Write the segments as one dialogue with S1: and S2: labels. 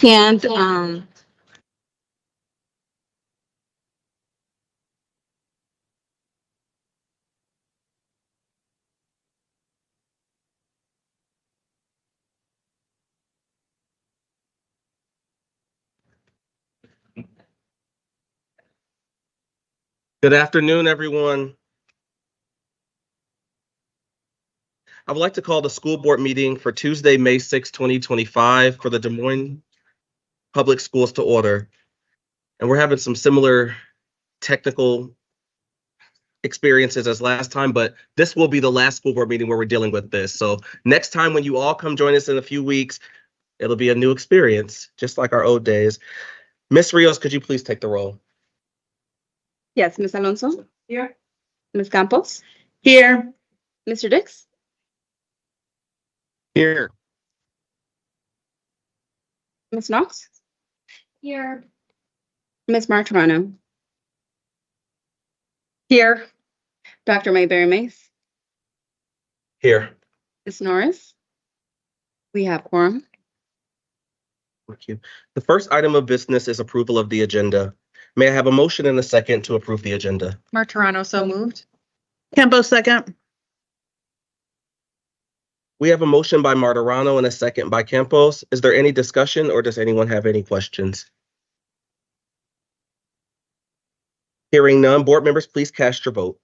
S1: can't
S2: Good afternoon, everyone. I would like to call the school board meeting for Tuesday, May 6, 2025 for the Des Moines Public Schools to order. And we're having some similar technical experiences as last time, but this will be the last school board meeting where we're dealing with this. So next time when you all come join us in a few weeks, it'll be a new experience, just like our old days. Ms. Rios, could you please take the roll?
S1: Yes, Ms. Alonso?
S3: Here.
S1: Ms. Campos?
S3: Here.
S1: Mr. Dix?
S2: Here.
S1: Ms. Knox?
S3: Here.
S1: Ms. Martorano?
S3: Here.
S1: Dr. Mayberry Mace?
S2: Here.
S1: Ms. Norris? We have quorum.
S2: Thank you. The first item of business is approval of the agenda. May I have a motion and a second to approve the agenda?
S3: Martorano, so moved. Campos, second.
S2: We have a motion by Martorano and a second by Campos. Is there any discussion or does anyone have any questions? Hearing none, board members, please cast your vote.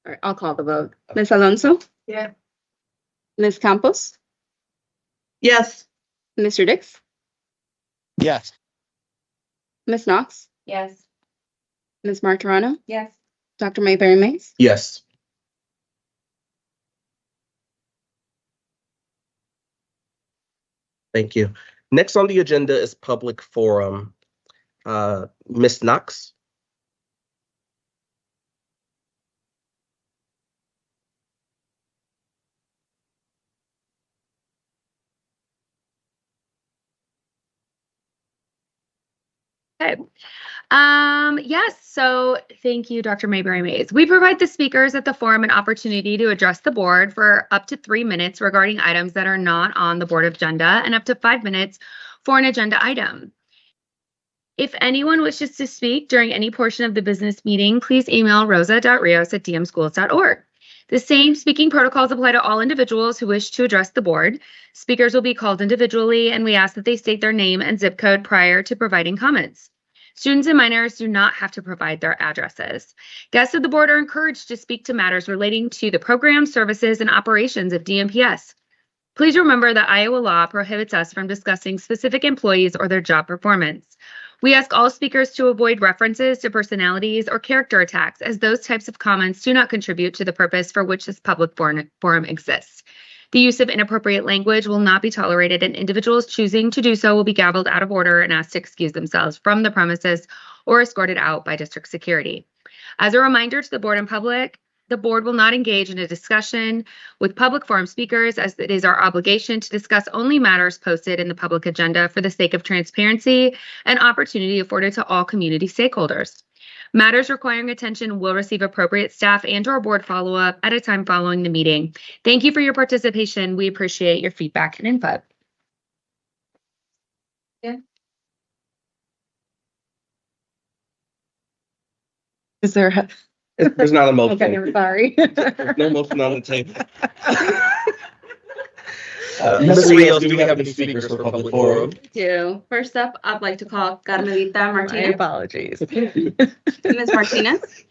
S1: All right, I'll call the vote. Ms. Alonso?
S3: Yeah.
S1: Ms. Campos?
S3: Yes.
S1: Mr. Dix?
S2: Yes.
S1: Ms. Knox?
S3: Yes.
S1: Ms. Martorano?
S3: Yes.
S1: Dr. Mayberry Mace?
S2: Yes. Thank you. Next on the agenda is public forum. Ms. Knox?
S4: Okay. Yes, so thank you, Dr. Mayberry Mays. We provide the speakers at the forum an opportunity to address the board for up to 3 minutes regarding items that are not on the board agenda and up to 5 minutes for an agenda item. If anyone wishes to speak during any portion of the business meeting, please email rosa.rios@dmschools.org. The same speaking protocols apply to all individuals who wish to address the board. Speakers will be called individually, and we ask that they state their name and zip code prior to providing comments. Students and minors do not have to provide their addresses. Guests of the board are encouraged to speak to matters relating to the programs, services, and operations of DMPS. Please remember that Iowa law prohibits us from discussing specific employees or their job performance. We ask all speakers to avoid references to personalities or character attacks, as those types of comments do not contribute to the purpose for which this public forum exists. The use of inappropriate language will not be tolerated, and individuals choosing to do so will be gavelled out of order and asked to excuse themselves from the premises or escorted out by district security. As a reminder to the board and public, the board will not engage in a discussion with public forum speakers, as it is our obligation to discuss only matters posted in the public agenda for the sake of transparency and opportunity afforded to all community stakeholders. Matters requiring attention will receive appropriate staff and/or board follow-up at a time following the meeting. Thank you for your participation. We appreciate your feedback and input.
S3: Yeah. Is there?
S2: There's not a motion.
S3: Okay, I'm sorry.
S2: No motion on the table. Ms. Rios, do we have any speakers for public forum?
S1: First up, I'd like to call Carmelita
S3: My
S1: Martinez.
S3: apologies.
S1: Ms. Martinez?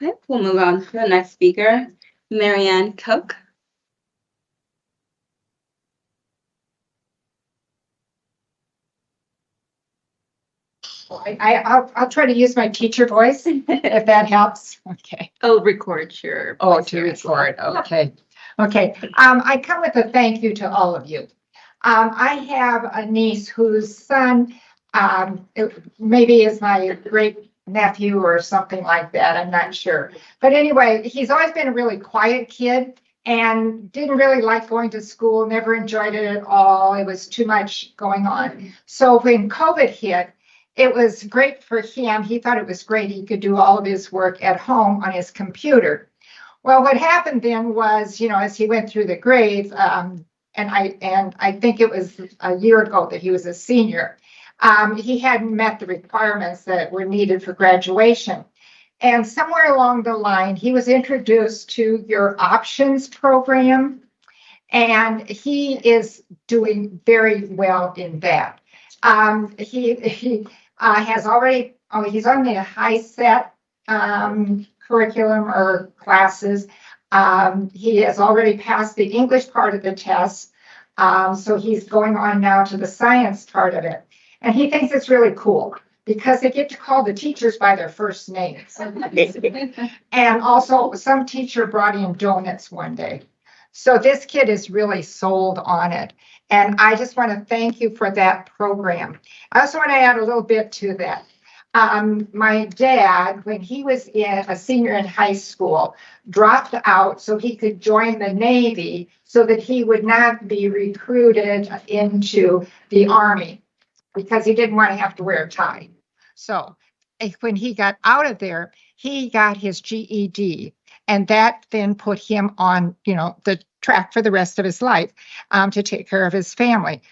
S1: Okay, we'll move on to the next speaker, Marianne Koch.
S5: I'll try to use my teacher voice if that helps. Okay.
S1: Oh, record your.
S5: Oh,
S1: voice
S5: to
S1: here as well.
S5: record. Okay. Okay. I come with a thank you to all of you. I have a niece whose son maybe is my great nephew or something like that. I'm not sure. But anyway, he's always been a really quiet kid and didn't really like going to school, never enjoyed it at all. It was too much going on. So when COVID hit, it was great for him. He thought it was great. He could do all of his work at home on his computer. Well, what happened then was, as he went through the grades, and I think it was a year ago that he was a senior. He hadn't met the requirements that were needed for graduation. And somewhere along the line, he was introduced to your options program, and he is doing very well in that. He has already, he's on the high set curriculum or classes. He has already passed the English part of the test. So he's going on now to the science part of it. And he thinks it's really cool because they get to call the teachers by their first names. And also some teacher brought in donuts one day. So this kid is really sold on it. And I just want to thank you for that program. I also want to add a little bit to that. My dad, when he was a senior in high school, dropped out so he could join the Navy so that he would not be recruited into the Army because he didn't want to have to wear a tie. So when he got out of there, he got his GED, and that then put him on, the track for the rest of his life to take care of his family,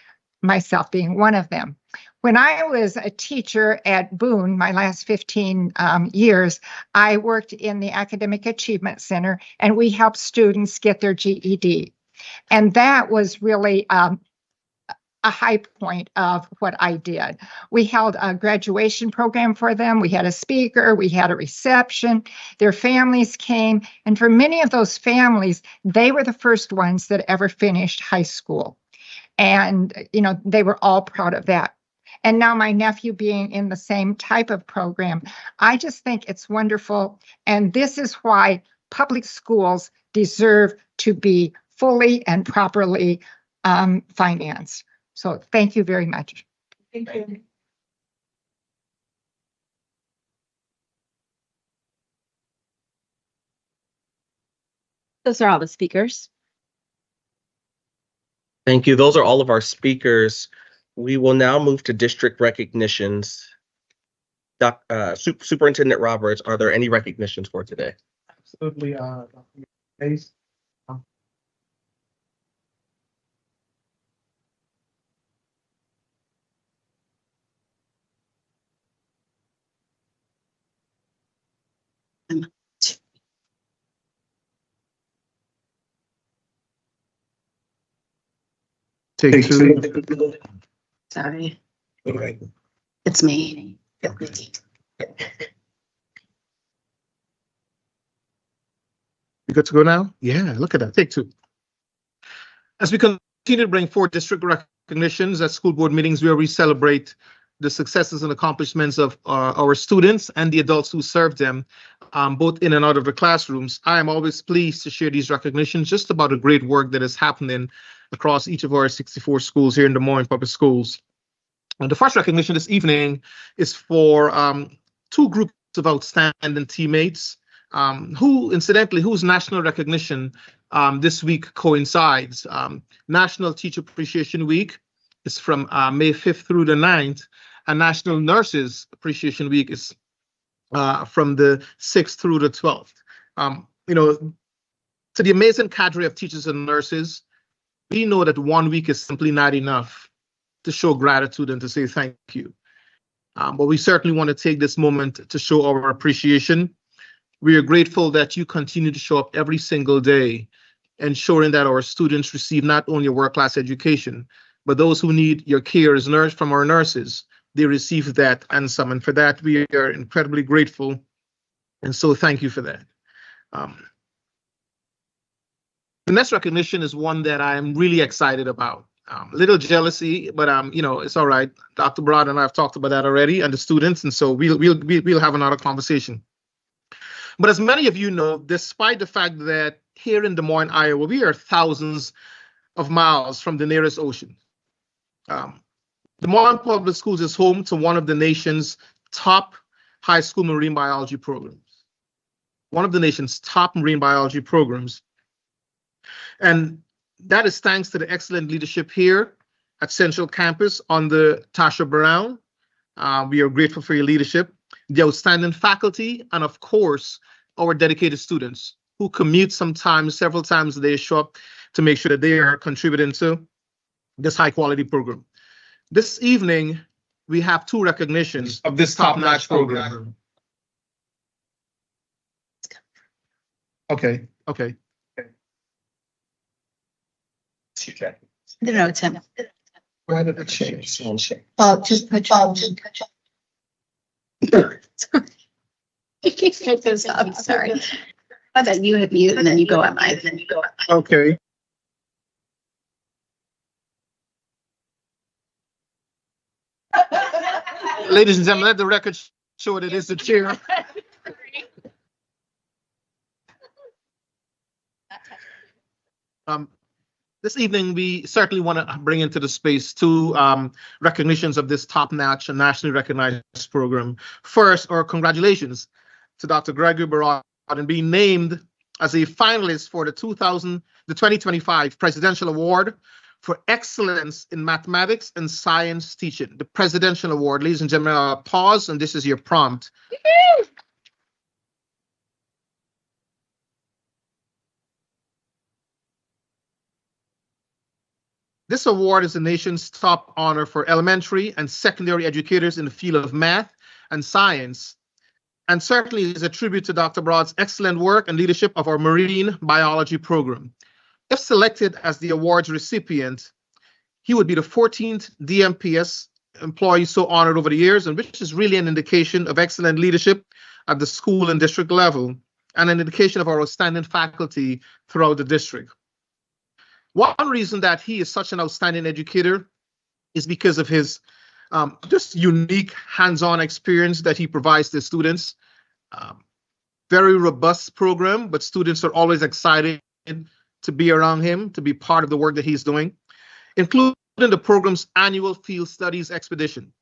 S5: myself being one of them. When I was a teacher at Boone, my last 15 years, I worked in the Academic Achievement Center, and we helped students get their GED. And that was really a high point of what I did. We held a graduation program for them. We had a speaker, we had a reception, their families came. And for many of those families, they were the first ones that ever finished high school. And, they were all proud of that. And now my nephew being in the same type of program, I just think it's wonderful. And this is why public schools deserve to be fully and properly financed. So thank you very much.
S3: Thank you.
S1: Those are all the speakers.
S2: Thank you. Those are all of our speakers. We will now move to district recognitions. Superintendent Roberts, are there any recognitions for today?
S6: Absolutely, Dr. Hayes. Take two.
S7: Sorry. It's me.
S6: You good to go now? Yeah, look at that. Take two. As we continue to bring forward district recognitions at school board meetings where we celebrate the successes and accomplishments of our students and the adults who serve them, both in and out of the classrooms, I am always pleased to share these recognitions just about the great work that is happening across each of our 64 schools here in Des Moines Public Schools. And the first recognition this evening is for two groups of outstanding teammates whose national recognition this week coincides. National Teacher Appreciation Week is from May 5th through the 9th, and National Nurses Appreciation Week is from the 6th through the 12th. To the amazing cadre of teachers and nurses, we know that 1 week is simply not enough to show gratitude and to say thank you. But we certainly want to take this moment to show our appreciation. We are grateful that you continue to show up every single day, ensuring that our students receive not only a world-class education, but those who need your care as from our nurses, they receive that and some. And for that, we are incredibly grateful. And so thank you for that. The next recognition is one that I'm really excited about. A little jealousy, but it's all right. Dr. Broad and I have talked about that already, and the students, and so we'll have another conversation. But as many of you know, despite the fact that here in Des Moines, Iowa, we are thousands of miles from the nearest ocean. Des Moines Public Schools is home to one of the nation's top high school marine biology programs. One of the nation's top marine biology programs. And that is thanks to the excellent leadership here at Central Campus under Tasha Brown. We are grateful for your leadership, the outstanding faculty, and of course, our dedicated students who commute sometimes, several times a day, show up to make sure that they are contributing to this high quality program. This evening, we have 2 recognitions of this top-notch program. Okay.
S7: No, it's him.
S6: Why did it change?
S7: Oh, just put your. I'm sorry. I thought you hit mute and then you go at mine.
S6: Okay. Ladies and gentlemen, let the record show that it is the chair. This evening, we certainly want to bring into the space 2 recognitions of this top-notch and nationally recognized program. First, our congratulations to Dr. Gregory Barad on being named as a finalist for the 2025 Presidential Award for Excellence in Mathematics and Science Teaching. The Presidential Award. Ladies and gentlemen, I'll pause, and this is your prompt. This award is the nation's top honor for elementary and secondary educators in the field of math and science, and certainly is a tribute to Dr. Barad's excellent work and leadership of our marine biology program. If selected as the award's recipient, he would be the 14th DMPS employee so honored over the years, and which is really an indication of excellent leadership at the school and district level, and an indication of our outstanding faculty throughout the district. One reason that he is such an outstanding educator is because of his just unique hands-on experience that he provides to students. Very robust program, but students are always excited to be around him, to be part of the work that he's doing, including the program's annual field studies expedition.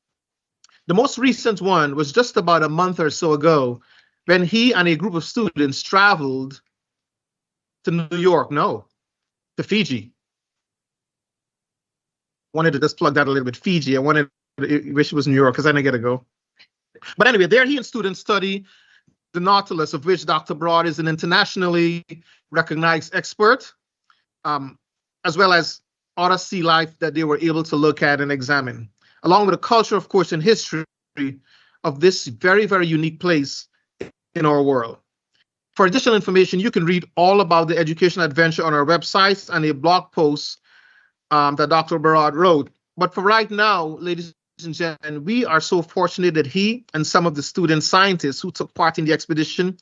S6: The most recent one was just about a month or so ago when he and a group of students traveled to New York, to Fiji. Wanted to just plug that a little bit. Fiji. I wish it was New York because I didn't get to go. But anyway, there he and students study the Nautilus, of which Dr. Barad is an internationally recognized expert, as well as other sea life that they were able to look at and examine, along with the culture, of course, and history of this very, very unique place in our world. For additional information, you can read all about the educational adventure on our website and a blog post that Dr. Barad wrote. But for right now, ladies and gentlemen, we are so fortunate that he and some of the student scientists who took part in the expedition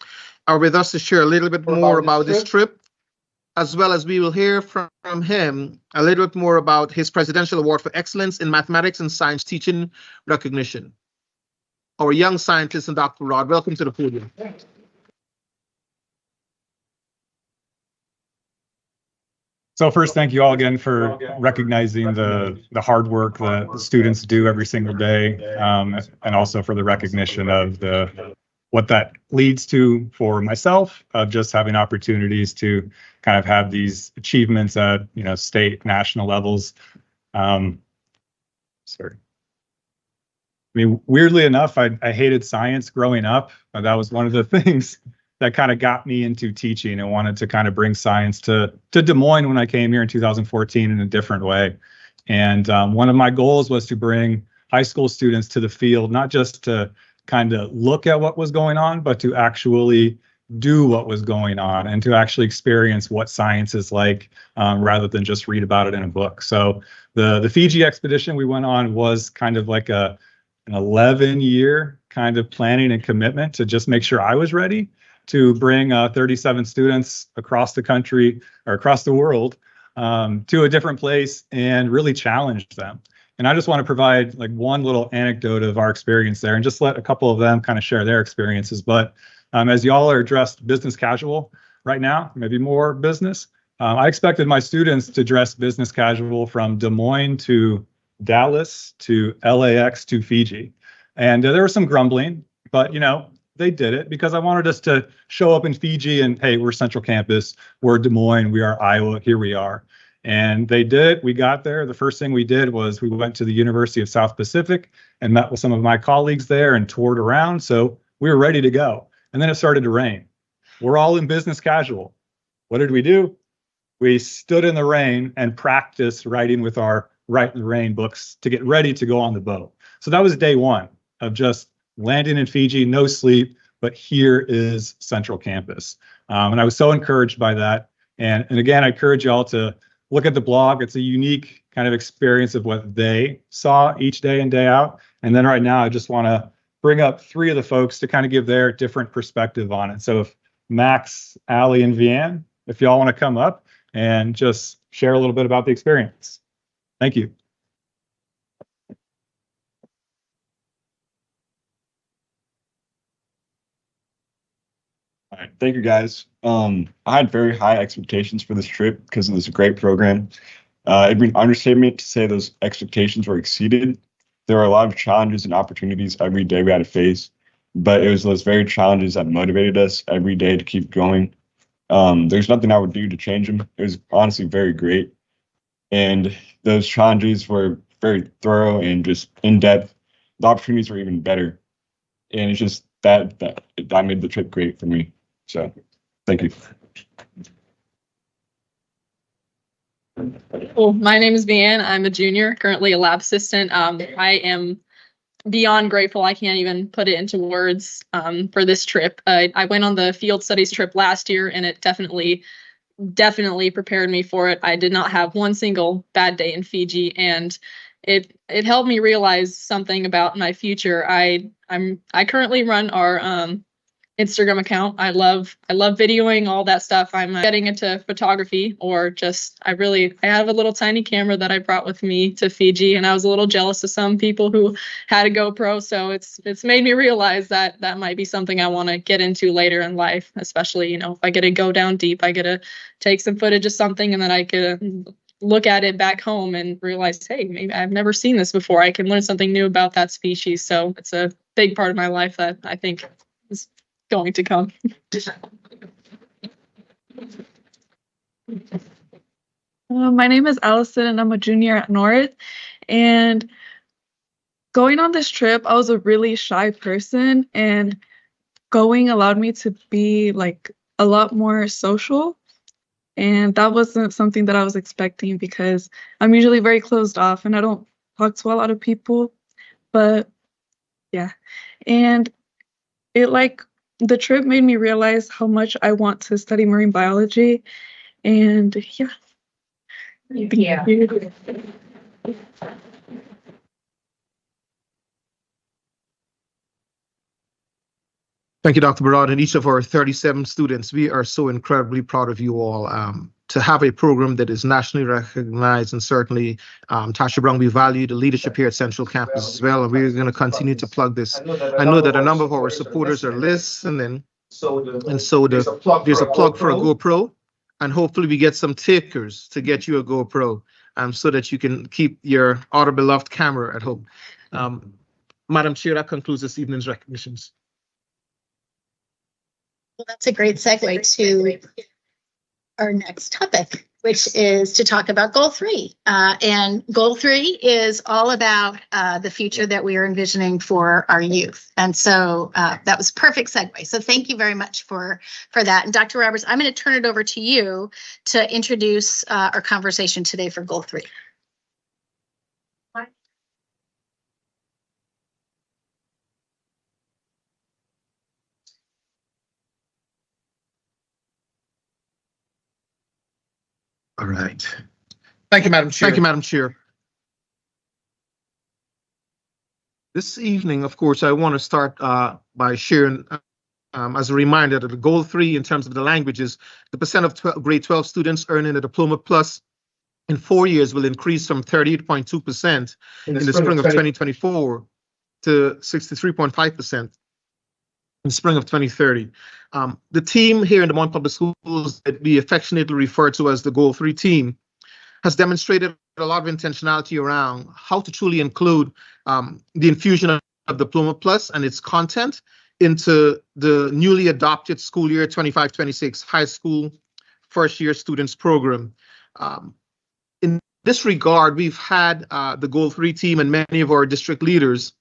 S6: are with us to share a little bit more about this trip, as well as we will hear from him a little bit more about his Presidential Award for Excellence in Mathematics and Science Teaching recognition. Our young scientist and Dr. Barad, welcome to the podium.
S8: So first, thank you all again for recognizing the hard work that the students do every single day, and also for the recognition of what that leads to for myself, of just having opportunities to kind of have these achievements at state, national levels. Sorry. I mean, weirdly enough, I hated science growing up. That was one of the things that kind of got me into teaching and wanted to kind of bring science to Des Moines when I came here in 2014 in a different way. And one of my goals was to bring high school students to the field, not just to kind of look at what was going on, but to actually do what was going on and to actually experience what science is like, rather than just read about it in a book. So the Fiji expedition we went on was kind of like an 11-year kind of planning and commitment to just make sure I was ready to bring 37 students across the country or across the world to a different place and really challenge them. And I just want to provide like one little anecdote of our experience there and just let a couple of them kind of share their experiences. But as y'all are dressed business casual right now, maybe more business, I expected my students to dress business casual from Des Moines to Dallas to LAX to Fiji. And there was some grumbling, but they did it because I wanted us to show up in Fiji and, hey, we're Central Campus, we're Des Moines, we are Iowa, here we are. And they did it. We got there. The first thing we did was we went to the University of South Pacific and met with some of my colleagues there and toured around. So we were ready to go. And then it started to rain. We're all in business casual. What did we do? we stood in the rain and practiced writing with our Write in the Rain books to get ready to go on the boat. So that was day one of just landing in Fiji, no sleep, but here is Central Campus. And I was so encouraged by that. And again, I encourage y'all to look at the blog. It's a unique kind of experience of what they saw each day and day out. And then right now, I just want to bring up three of the folks to kind of give their different perspective on it. So if Max, Allie, and Vianne, if y'all want to come up and just share a little bit about the experience. Thank you.
S9: All right, thank you guys. I had very high expectations for this trip because it was a great program. It'd be an understatement to say those expectations were exceeded. There were a lot of challenges and opportunities every day we had to face, but it was those very challenges that motivated us every day to keep going. There's nothing I would do to change them. It was honestly very great. And those challenges were very thorough and just in-depth. The opportunities were even better. And it's just that made the trip great for me. So thank you.
S10: Well, my name is Vianne. I'm a junior, currently a lab assistant. I am beyond grateful. I can't even put it into words for this trip. I went on the field studies trip last year, and it definitely prepared me for it. I did not have one single bad day in Fiji, and it helped me realize something about my future. I currently run our Instagram account. I love videoing all that stuff. I'm getting into photography, or just I have a little tiny camera that I brought with me to Fiji, and I was a little jealous of some people who had a GoPro. So it's made me realize that might be something I want to get into later in life, especially, if I get to go down deep, I get to take some footage of something, and then I could look at it back home and realize, hey, maybe I've never seen this before. I can learn something new about that species. So it's a big part of my life that I think is going to come.
S11: My name is Allison, and I'm a junior at North. And going on this trip, I was a really shy person, and going allowed me to be like a lot more social. And that wasn't something that I was expecting, because I'm usually very closed off and I don't talk to a lot of people. But yeah, and the trip made me realize how much I want to study marine biology. And yeah.
S5: Yeah.
S6: Thank you, Dr. Barad, and each of our 37 students. We are so incredibly proud of you all to have a program that is nationally recognized, and certainly Tasha Brown, we value the leadership here at Central Campus as well, and we're going to continue to plug this. I know that a number of our supporters are listening, and so there's a plug for a GoPro, and hopefully we get some takers to get you a GoPro so that you can keep your beloved camera at home. Madam Chair, that concludes this evening's recognitions.
S7: Well, that's a great segue to our next topic, which is to talk about Goal 3. And Goal 3 is all about the future that we are envisioning for our youth. And so that was a perfect segue. So thank you very much for that. And Dr. Roberts, I'm going to turn it over to you to introduce our conversation today for Goal 3.
S6: All right. Thank you, Madam Chair. Thank you, Madam Chair. This evening, of course, I want to start by sharing, as a reminder, that the Goal 3 in terms of the languages, the percent of grade 12 students earning a Diploma Plus in 4 years will increase from 38.2% in the spring of 2024 to 63.5% in the spring of 2030. The team here in the Mount Public Schools that we affectionately refer to as the Goal 3 team has demonstrated a lot of intentionality around how to truly include the infusion of Diploma Plus and its content into the newly adopted school year 25-26 high school first year students program. In this regard, we've had the Goal 3 team and many of our district leaders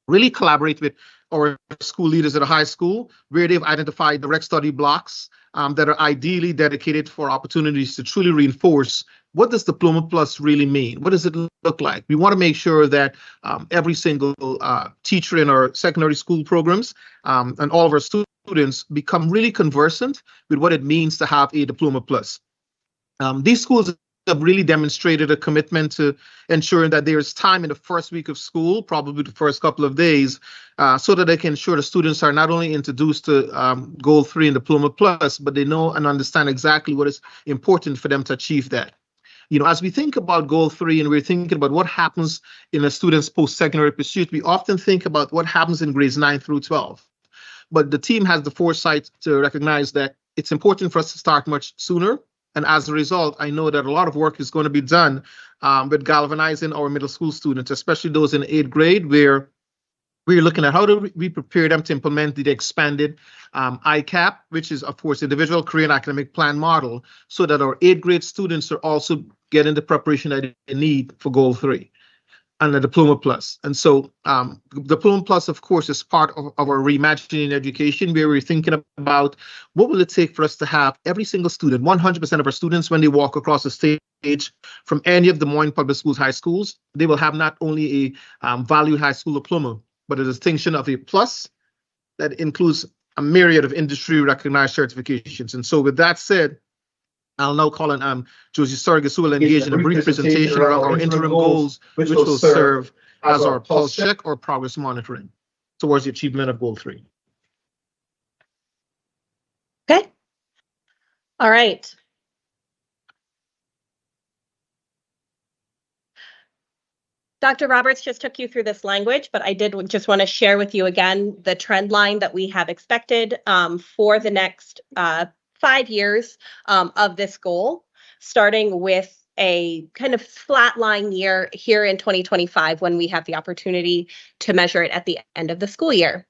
S6: really collaborate with or school leaders at a high school where they've identified direct study blocks that are ideally dedicated for opportunities to truly reinforce what does Diploma Plus really mean? What does it look like? We want to make sure that every single teacher in our secondary school programs and all of our students become really conversant with what it means to have a Diploma Plus. These schools have really demonstrated a commitment to ensuring that there is time in the first week of school, probably the first couple of days, so that they can ensure the students are not only introduced to Goal 3 and Diploma Plus, but they know and understand exactly what is important for them to achieve that. You know, as we think about Goal 3 and we're thinking about what happens in a student's post-secondary pursuit, we often think about what happens in grades 9 through 12. But the team has the foresight to recognize that it's important for us to start much sooner. And as a result, I know that a lot of work is going to be done with galvanizing our middle school students, especially those in 8th grade, where we're looking at how do we prepare them to implement the expanded ICAP, which is, of course, individual career and academic plan model, so that our 8th grade students are also getting the preparation that they need for Goal 3 and the Diploma Plus. And so Diploma Plus, of course, is part of our reimagining education, where we're thinking about what will it take for us to have every single student, 100% of our students, when they walk across the stage from any of Des Moines Public Schools high schools, they will have not only a valued high school diploma, but a distinction of a plus that includes a myriad of industry recognized certifications. And so with that said, I'll now call on Josie Sargis, who will engage in a brief presentation around our interim goals, which will serve as our pulse check or progress monitoring towards the achievement of Goal 3.
S12: Okay. All right. Dr. Roberts just took you through this language, but I did just want to share with you again the trend line that we have expected for the next 5 years of this goal, starting with a kind of flatline year here in 2025 when we have the opportunity to measure it at the end of the school year.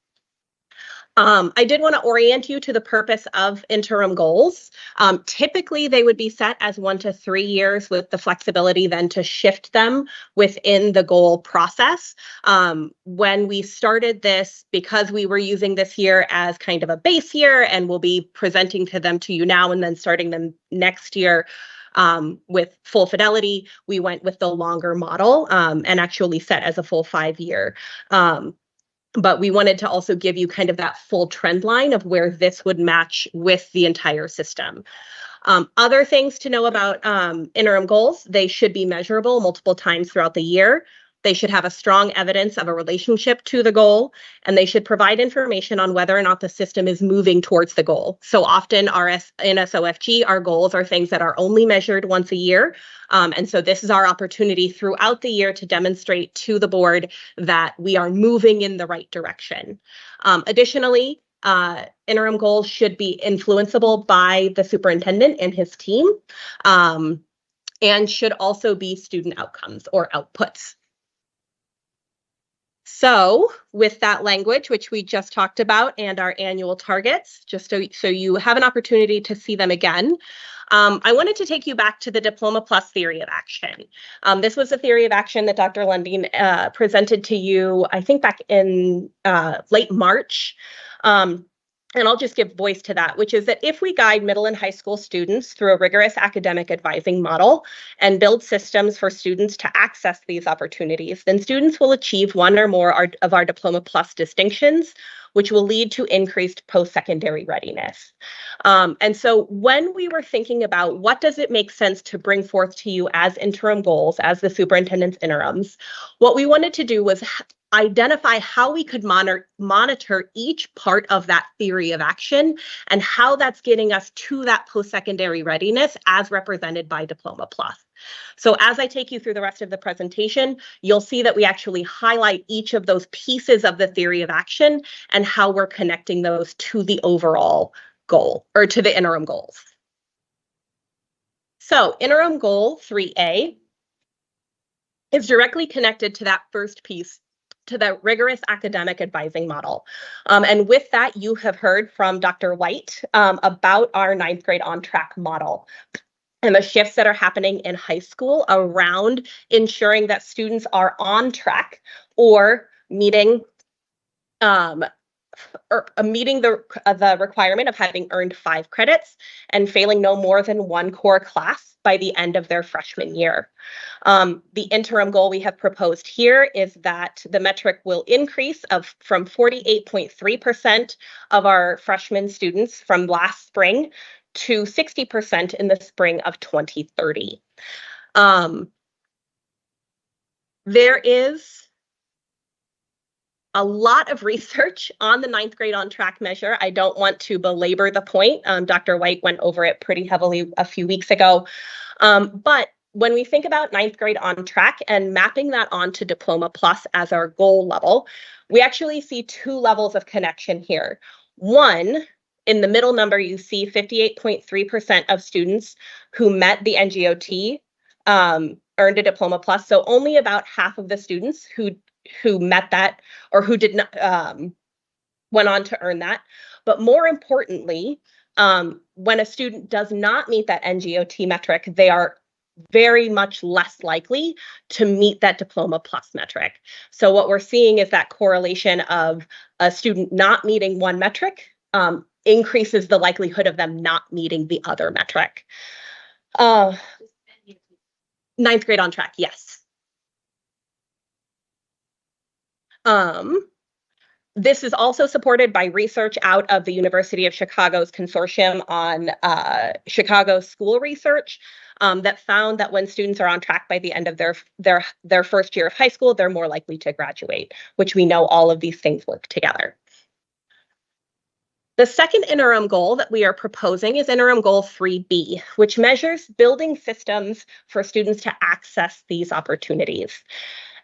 S12: I did want to orient you to the purpose of interim goals. Typically, they would be set as 1 to 3 years with the flexibility then to shift them within the goal process. When we started this, because we were using this year as kind of a base year and we'll be presenting them to you now and then starting them next year with full fidelity, we went with the longer model and actually set as a full 5-year. But we wanted to also give you kind of that full trend line of where this would match with the entire system. Other things to know about interim goals: they should be measurable multiple times throughout the year. They should have a strong evidence of a relationship to the goal, and they should provide information on whether or not the system is moving towards the goal. So often in SOFG, our goals are things that are only measured once a year. And so this is our opportunity throughout the year to demonstrate to the board that we are moving in the right direction. Additionally, interim goals should be influenceable by the superintendent and his team, and should also be student outcomes or outputs. So with that language, which we just talked about, and our annual targets, just so you have an opportunity to see them again, I wanted to take you back to the Diploma Plus theory of action. This was a theory of action that Dr. Lundin presented to you, I think back in late March. And I'll just give voice to that, which is that if we guide middle and high school students through a rigorous academic advising model and build systems for students to access these opportunities, then students will achieve one or more of our Diploma Plus distinctions, which will lead to increased post-secondary readiness. And so when we were thinking about what does it make sense to bring forth to you as interim goals, as the superintendent's interims, what we wanted to do was identify how we could monitor each part of that theory of action and how that's getting us to that post-secondary readiness as represented by Diploma Plus. So as I take you through the rest of the presentation, you'll see that we actually highlight each of those pieces of the theory of action and how we're connecting those to the overall goal, or to the interim goals. So interim goal 3A is directly connected to that first piece, to the rigorous academic advising model. And with that, you have heard from Dr. White about our 9th grade on track model and the shifts that are happening in high school around ensuring that students are on track or meeting meeting the requirement of having earned 5 credits and failing no more than 1 core class by the end of their freshman year. The interim goal we have proposed here is that the metric will increase from 48.3% of our freshman students from last spring to 60% in the spring of 2030. There is a lot of research on the 9th grade on track measure. I don't want to belabor the point. Dr. White went over it pretty heavily a few weeks ago. But when we think about 9th grade on track and mapping that onto Diploma Plus as our goal level, we actually see 2 levels of connection here. One, in the middle number, you see 58.3% of students who met the NGOT earned a Diploma Plus. So only about half of the students who met that or who did not went on to earn that. But more importantly, when a student does not meet that NGOT metric, they are very much less likely to meet that Diploma Plus metric. So what we're seeing is that correlation of a student not meeting one metric increases the likelihood of them not meeting the other metric. 9th grade on track, yes. This is also supported by research out of the University of Chicago's consortium on Chicago school research that found that when students are on track by the end of their first year of high school, they're more likely to graduate, which we know all of these things work together. The second interim goal that we are proposing is interim goal 3B, which measures building systems for students to access these opportunities.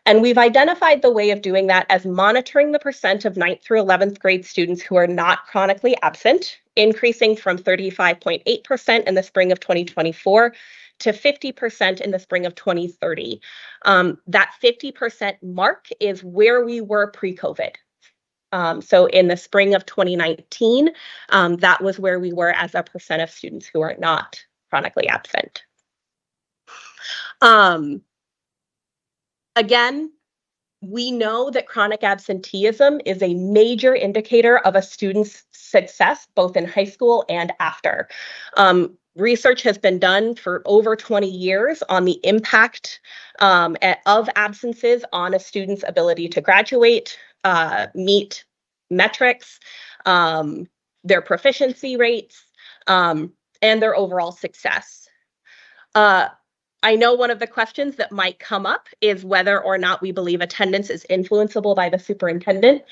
S12: And we've identified the way of doing that as monitoring the percent of 9th through 11th grade students who are not chronically absent, increasing from 35.8% in the spring of 2024 to 50% in the spring of 2030. That 50% mark is where we were pre-COVID. So in the spring of 2019, that was where we were as a percent of students who are not chronically absent. Again, we know that chronic absenteeism is a major indicator of a student's success, both in high school and after. Research has been done for over 20 years on the impact of absences on a student's ability to graduate, meet metrics, their proficiency rates, and their overall success. I know one of the questions that might come up is whether or not we believe attendance is influenceable by the superintendent.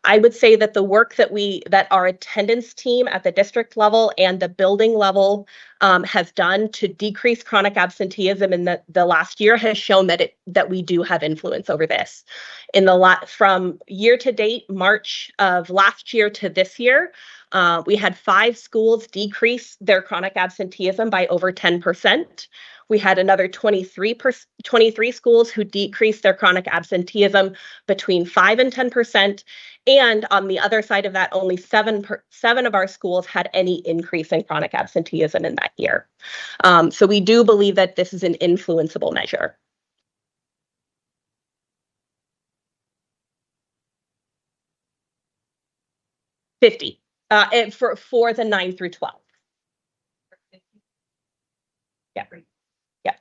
S12: I would say that the work that our attendance team at the district level and the building level has done to decrease chronic absenteeism in the last year has shown that we do have influence over this. From year to date, March of last year to this year, we had 5 schools decrease their chronic absenteeism by over 10%. We had another 23 schools who decreased their chronic absenteeism between 5 and 10%. And on the other side of that, only 7 of our schools had any increase in chronic absenteeism in that year. So we do believe that this is an influenceable measure. For the 9 through 12. Yeah. Yeah.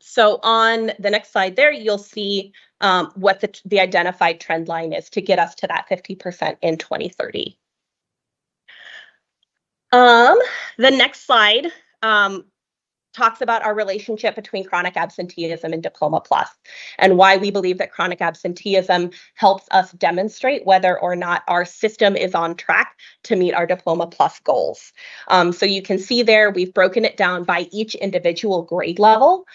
S12: So on the next slide there, you'll see what the identified trend line is to get us to that 50% in 2030. The next slide talks about our relationship between chronic absenteeism and Diploma Plus, and why we believe that chronic absenteeism helps us demonstrate whether or not our system is on track to meet our Diploma Plus goals. So you can see there, we've broken it down by each individual grade level,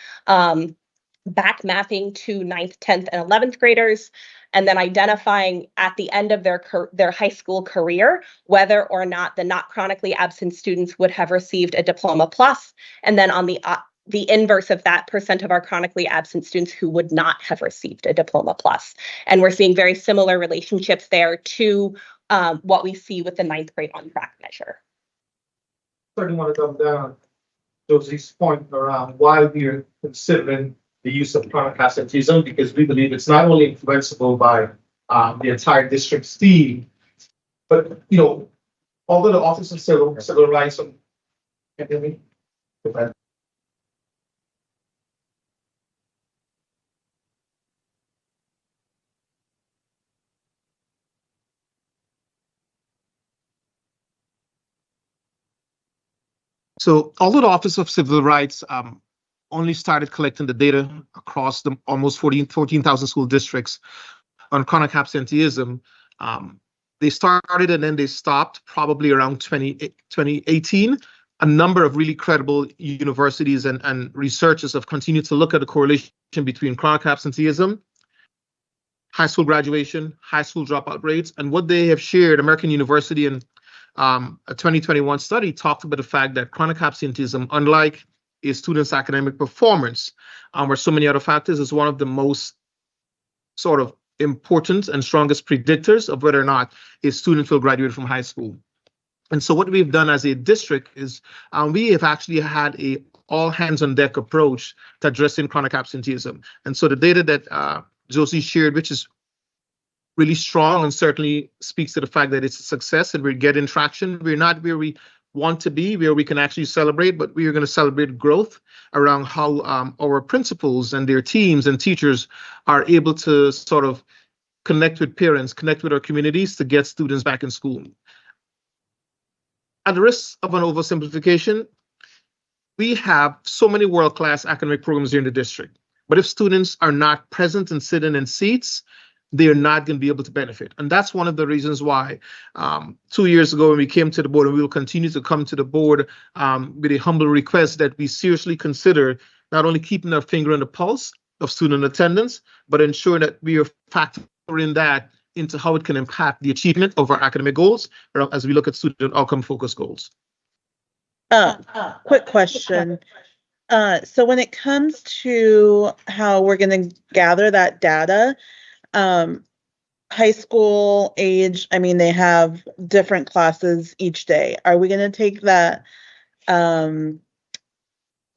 S12: back mapping to 9th, 10th, and 11th graders, and then identifying at the end of their high school career whether or not the not chronically absent students would have received a Diploma Plus, and then on the inverse of that, percent of our chronically absent students who would not have received a Diploma Plus. And we're seeing very similar relationships there to what we see with the 9th grade on track measure.
S6: Certainly want to come down Josie's point around why we're considering the use of chronic absenteeism because we believe it's not only influenceable by the entire district's team, but although the Office of Civil Rights, can you hear me? So although the Office of Civil Rights only started collecting the data across the almost 14,000 school districts on chronic absenteeism, they started and then they stopped probably around 2018. A number of really credible universities and researchers have continued to look at the correlation between chronic absenteeism, high school graduation, high school dropout rates, and what they have shared. American University in a 2021 study talked about the fact that chronic absenteeism, unlike a student's academic performance, or so many other factors, is one of the most sort of important and strongest predictors of whether or not a student will graduate from high school. And so what we've done as a district is we have actually had a all hands on deck approach to addressing chronic absenteeism. And so the data that Josie shared, which is really strong and certainly speaks to the fact that it's a success and we're getting traction. We're not where we want to be, where we can actually celebrate, but we are going to celebrate growth around how our principals and their teams and teachers are able to sort of connect with parents, connect with our communities to get students back in school. At the risk of an oversimplification, we have so many world-class academic programs here in the district, but if students are not present and sitting in seats, they are not going to be able to benefit. And that's one of the reasons why 2 years ago when we came to the board, and we will continue to come to the board with a humble request that we seriously consider not only keeping our finger on the pulse of student attendance, but ensure that we are factoring that into how it can impact the achievement of our academic goals as we look at student outcome focused goals.
S3: Quick question. So when it comes to how we're going to gather that data, high school age, I mean, they have different classes each day. Are we going to take that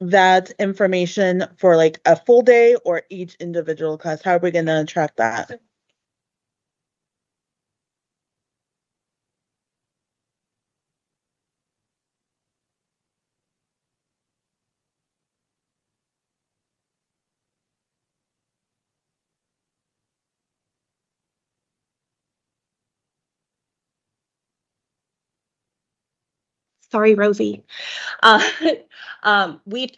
S3: that information for like a full day or each individual class? How are we going to track that?
S12: Sorry, Rosie.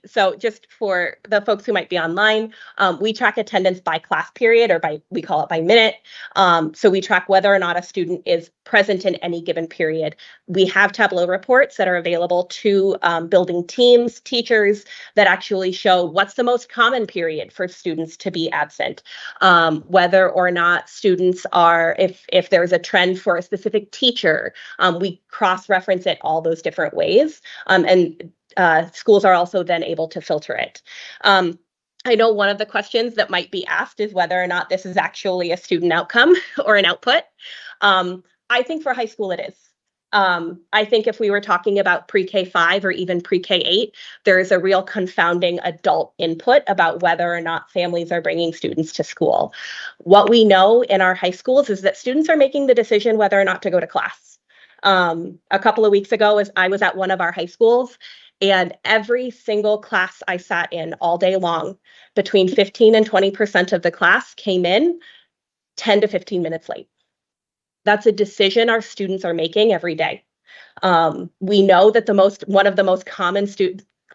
S12: So just for the folks who might be online, we track attendance by class period, or we call it by minute. So we track whether or not a student is present in any given period. We have Tableau reports that are available to building teams, teachers, that actually show what's the most common period for students to be absent, whether or not students are, if there's a trend for a specific teacher, we cross-reference it all those different ways, and schools are also then able to filter it. I know one of the questions that might be asked is whether or not this is actually a student outcome or an output. I think for high school it is. I think if we were talking about pre-K 5 or even pre-K 8, there is a real confounding adult input about whether or not families are bringing students to school. What we know in our high schools is that students are making the decision whether or not to go to class. A couple of weeks ago, as I was at one of our high schools, and every single class I sat in all day long, between 15 and 20% of the class came in 10 to 15 minutes late. That's a decision our students are making every day. We know that one of the most common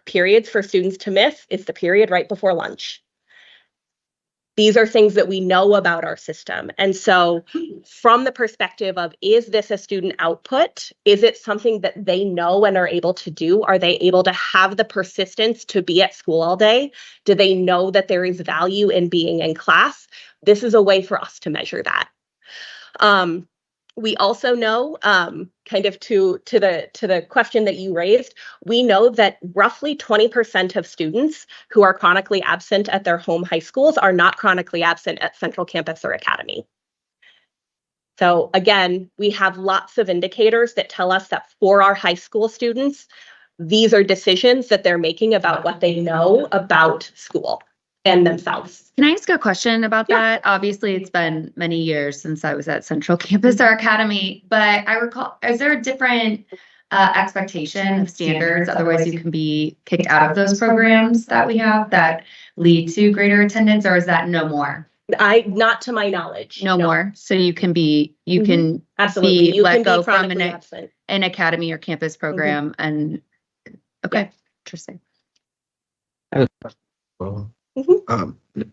S12: periods for students to miss is the period right before lunch. These are things that we know about our system. And so from the perspective of, is this a student output? Is it something that they know and are able to do? Are they able to have the persistence to be at school all day? Do they know that there is value in being in class? This is a way for us to measure that. We also know, kind of to the question that you raised, we know that roughly 20% of students who are chronically absent at their home high schools are not chronically absent at Central Campus or Academy. So again, we have lots of indicators that tell us that for our high school students, these are decisions that they're making about what they know about school. and themselves.
S4: Can I ask a question about that? Obviously, it's been many years since I was at Central Campus or Academy, but I recall, is there a different expectation of standards? Otherwise, you can be kicked out of those programs that we have that lead to greater attendance, or is that no more?
S12: Not to my knowledge.
S4: No more. So you can be, you can
S12: Absolutely.
S4: be
S12: You
S4: let
S12: can
S4: go
S12: be
S4: from
S12: chronically absent.
S4: an academy or campus program and, okay, interesting.
S2: Well,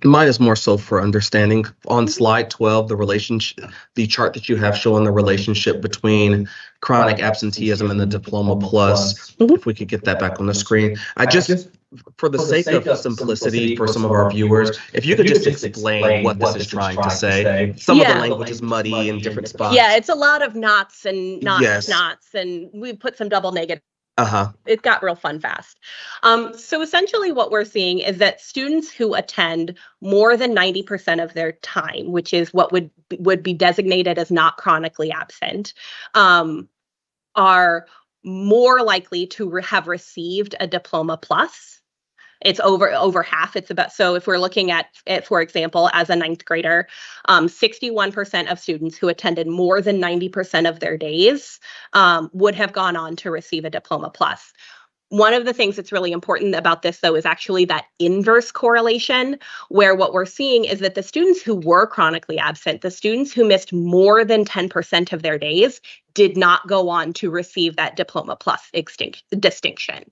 S2: mine is more so for understanding. On slide 12, the relationship, the chart that you have showing the relationship between chronic absenteeism and the Diploma Plus. If we could get that back on the screen. I just, for the sake of simplicity for some of our viewers, if you could just explain what this is trying to say. Some of the language is muddy in different spots.
S12: Yeah, it's a lot of knots and knots,
S2: Yes.
S12: knots, and we put some double negative.
S2: Uh-huh.
S12: It got real fun fast. So essentially what we're seeing is that students who attend more than 90% of their time, which is what would be designated as not chronically absent, are more likely to have received a Diploma Plus. It's over half. It's about, so if we're looking at it, for example, as a 9th grader, 61% of students who attended more than 90% of their days would have gone on to receive a Diploma Plus. One of the things that's really important about this, though, is actually that inverse correlation, where what we're seeing is that the students who were chronically absent, the students who missed more than 10% of their days, did not go on to receive that Diploma Plus distinction.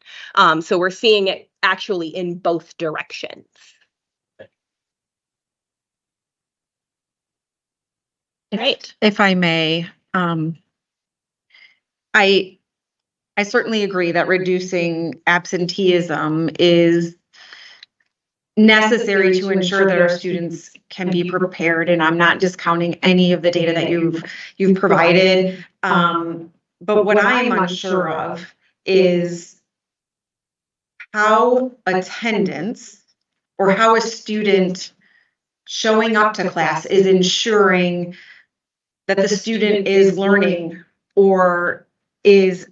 S12: So we're seeing it actually in both directions. Right.
S13: If I may, I certainly agree that reducing absenteeism is necessary to ensure that our students can be prepared, and I'm not discounting any of the data that you've provided. But what I'm unsure of is how attendance or how a student showing up to class is ensuring that the student is learning or is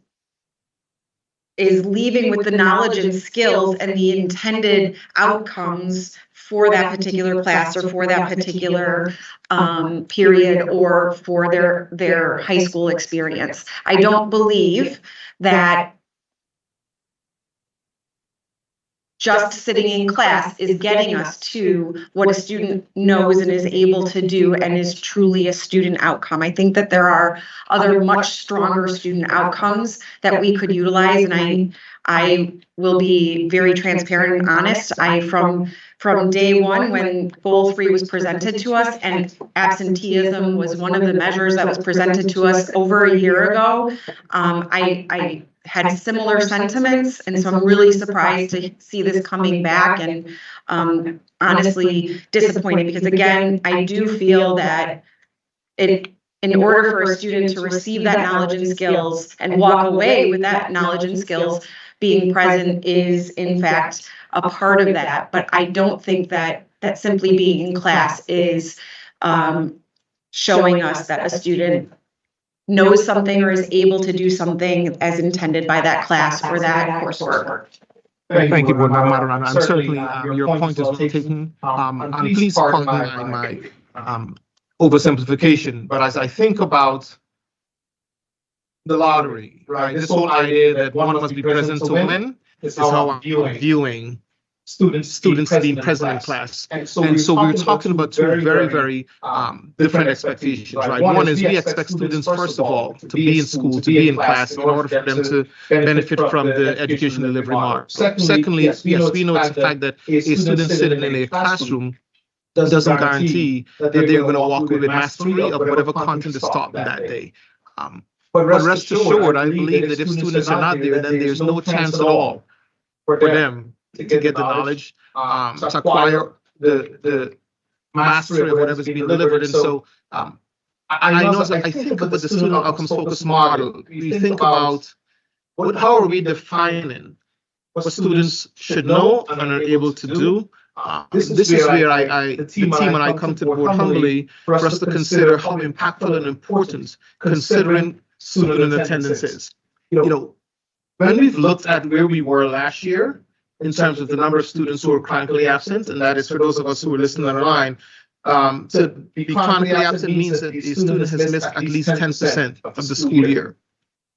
S13: leaving with the knowledge and skills and the intended outcomes for that particular class or for that particular period or for their high school experience. I don't believe that just sitting in class is getting us to what a student knows and is able to do and is truly a student outcome. I think that there are other much stronger student outcomes that we could utilize, and I will be very transparent and honest. From day one, when Goal 3 was presented to us, and absenteeism was one of the measures that was presented to us over a year ago, I had similar sentiments, and so I'm really surprised to see this coming back, and honestly disappointed, because again, I do feel that in order for a student to receive that knowledge and skills and walk away with that knowledge and skills, being present is in fact a part of that. But I don't think that simply being in class is showing us that a student knows something or is able to do something as intended by that class or that coursework.
S6: Thank you, Board Member Matarano. And certainly your point is well taken. And please pardon my oversimplification, but as I think about the lottery, right, this whole idea that one must be present to win is how I'm viewing students being present in class. And so we're talking about two very, very different expectations, right? One is we expect students, first of all, to be in school, to be in class in order for them to benefit from the education delivery model. Secondly, yes, we know it's a fact that a student sitting in a classroom doesn't guarantee that they're going to walk away with mastery of whatever content is taught that day. But rest assured, I believe that if students are not there, then there's no chance at all for them to get the knowledge, to acquire the mastery of whatever's being delivered. And so I know, I think about the student outcomes focused model. We think about how are we defining what students should know and are able to do. This is where the team and I come to the board humbly for us to consider how impactful and important considering student attendance is. You know, when we've looked at where we were last year in terms of the number of students who are chronically absent, and that is for those of us who are listening online. To be chronically absent means that a student has missed at least 10% of the school year.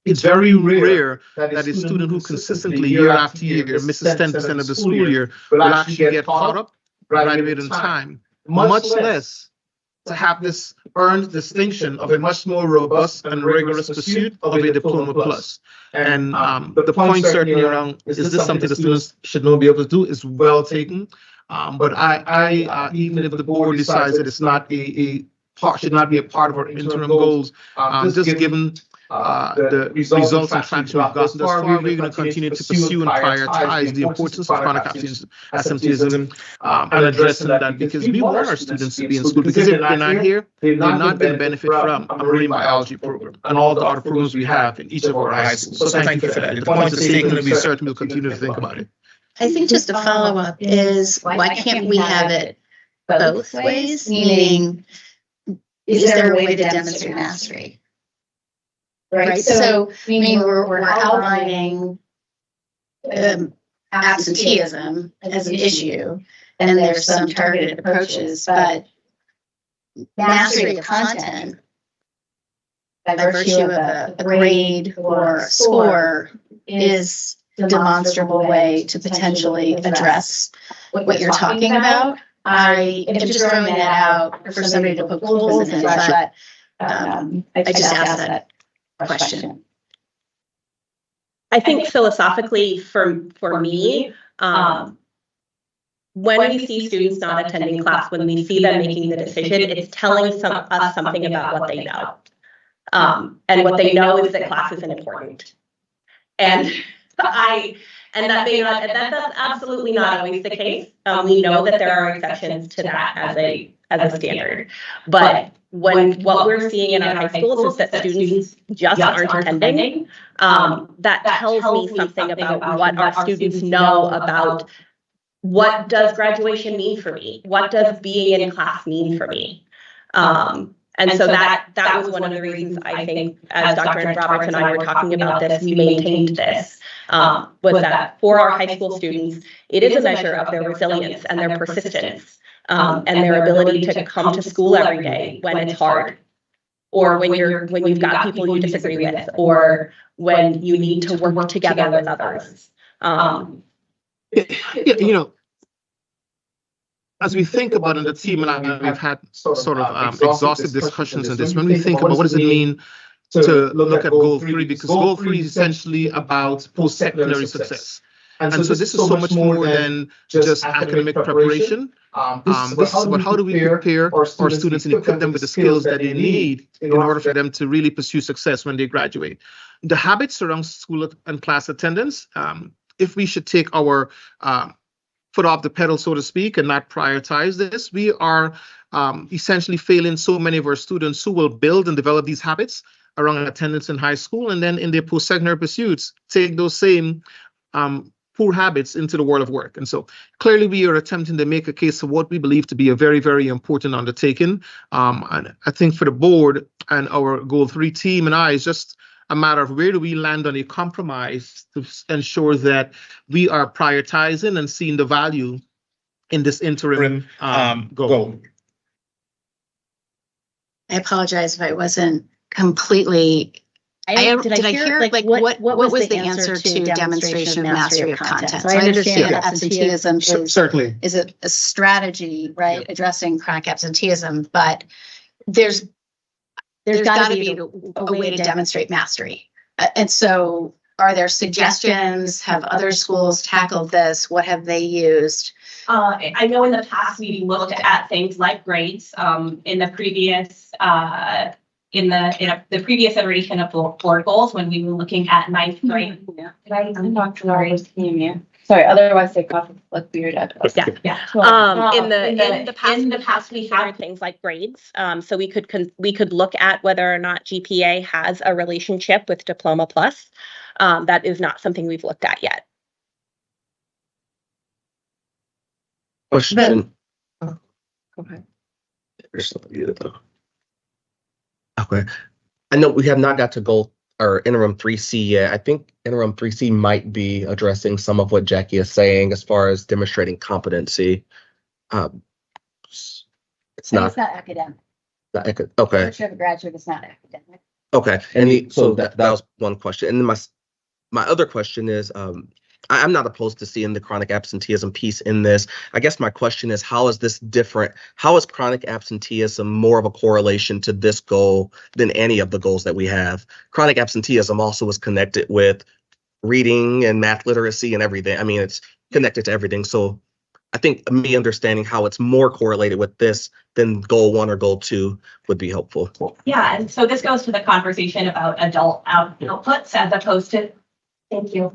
S6: It's very rare that a student who consistently year after year misses 10% of the school year will actually get caught up, graduate in time, much less to have this earned distinction of a much more robust and rigorous pursuit of a diploma plus. And the point certainly around, is this something the students should not be able to do, is well taken. But I even if the board decides that it's not should not be a part of our interim goals, just given the results and traction we've gotten thus far, we're going to continue to pursue and prioritize the importance of chronic absenteeism and addressing that, because we want our students to be in school, because if they're not here, they're not going to benefit from a marine biology program and all the other programs we have in each of our high schools. So thank you for that. The point is taken, and we certainly will continue to think about it.
S7: I think just a follow-up is, why can't we have it both ways? Meaning, is there a way to demonstrate mastery? Right, so I mean, we're outlining absenteeism as an issue, and there's some targeted approaches, but mastery of content by virtue of a grade or a score is a demonstrable way to potentially address what you're talking about. I am just throwing that out for somebody to put holes in it, but I just asked that question.
S12: I think philosophically for me, when we see students not attending class, when we see them making the decision, it's telling us something about what they know. And what they know is that class isn't important. And that's absolutely not always the case. We know that there are exceptions to that as a standard. But what we're seeing in our high schools is that students just aren't attending. That tells me something about what our students know about what does graduation mean for me? What does being in class mean for me? And so that was one of the reasons I think, as Dr. Roberts and I were talking about this, we maintained this, was that for our high school students, it is a measure of their resilience and their persistence, and their ability to come to school every day when it's hard, or when you've got people you disagree with, or when you need to work together with others.
S6: As we think about it, the team and I, we've had sort of exhaustive discussions on this. When we think about what does it mean to look at goal 3, because goal 3 is essentially about post-secondary success. And so this is so much more than just academic preparation. This is about how do we prepare our students and equip them with the skills that they need in order for them to really pursue success when they graduate. The habits around school and class attendance, if we should take our foot off the pedal, so to speak, and not prioritize this, we are essentially failing so many of our students who will build and develop these habits around attendance in high school, and then in their post-secondary pursuits, take those same poor habits into the world of work. And so clearly we are attempting to make a case of what we believe to be a very, very important undertaking. And I think for the board and our goal 3 team and I, it's just a matter of where do we land on a compromise to ensure that we are prioritizing and seeing the value in this interim goal.
S7: I apologize if I wasn't completely. Did I hear like what was the answer to demonstration of mastery of content? So I understand that absenteeism
S6: certainly
S7: is a strategy, right, addressing chronic absenteeism, but there's got to be a way to demonstrate mastery. And so are there suggestions? Have other schools tackled this? What have they used?
S14: I know in the past we looked at things like grades in the previous the previous iteration of board goals when we were looking at 9th grade.
S1: Yeah. I'm not sorry, otherwise they look weird.
S12: Yeah. In the past we had things like grades. So we could look at whether or not GPA has a relationship with Diploma Plus. That is not something we've looked at yet.
S2: Question.
S1: Go ahead.
S2: Okay. I know we have not got to goal or interim 3C yet. I think interim 3C might be addressing some of what Jackie is saying as far as demonstrating competency. It's not.
S15: It's not academic.
S2: Okay.
S15: Virtue of a graduate is not academic.
S2: Okay. And so that was one question. And then my other question is, I'm not opposed to seeing the chronic absenteeism piece in this. I guess my question is, how is this different? How is chronic absenteeism more of a correlation to this goal than any of the goals that we have? Chronic absenteeism also is connected with reading and math literacy and everything. I mean, it's connected to everything. So I think me understanding how it's more correlated with this than goal 1 or goal 2 would be helpful.
S14: Yeah, and so this goes to the conversation about adult outputs as opposed to, thank you.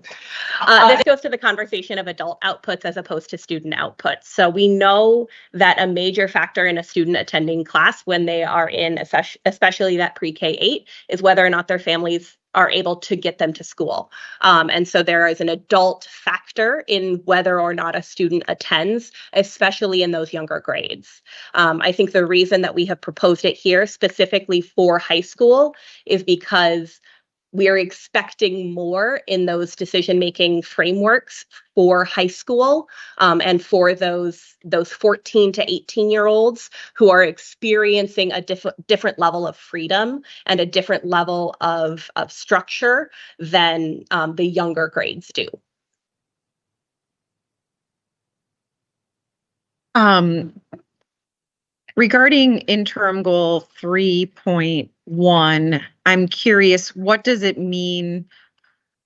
S12: This goes to the conversation of adult outputs as opposed to student outputs. So we know that a major factor in a student attending class when they are in, especially that pre-K-8, is whether or not their families are able to get them to school. And so there is an adult factor in whether or not a student attends, especially in those younger grades. I think the reason that we have proposed it here specifically for high school is because we're expecting more in those decision-making frameworks for high school, and for those 14 to 18-year-olds who are experiencing a different level of freedom and a different level of structure than the younger grades do.
S16: Regarding interim goal 3.1, I'm curious, what does it mean?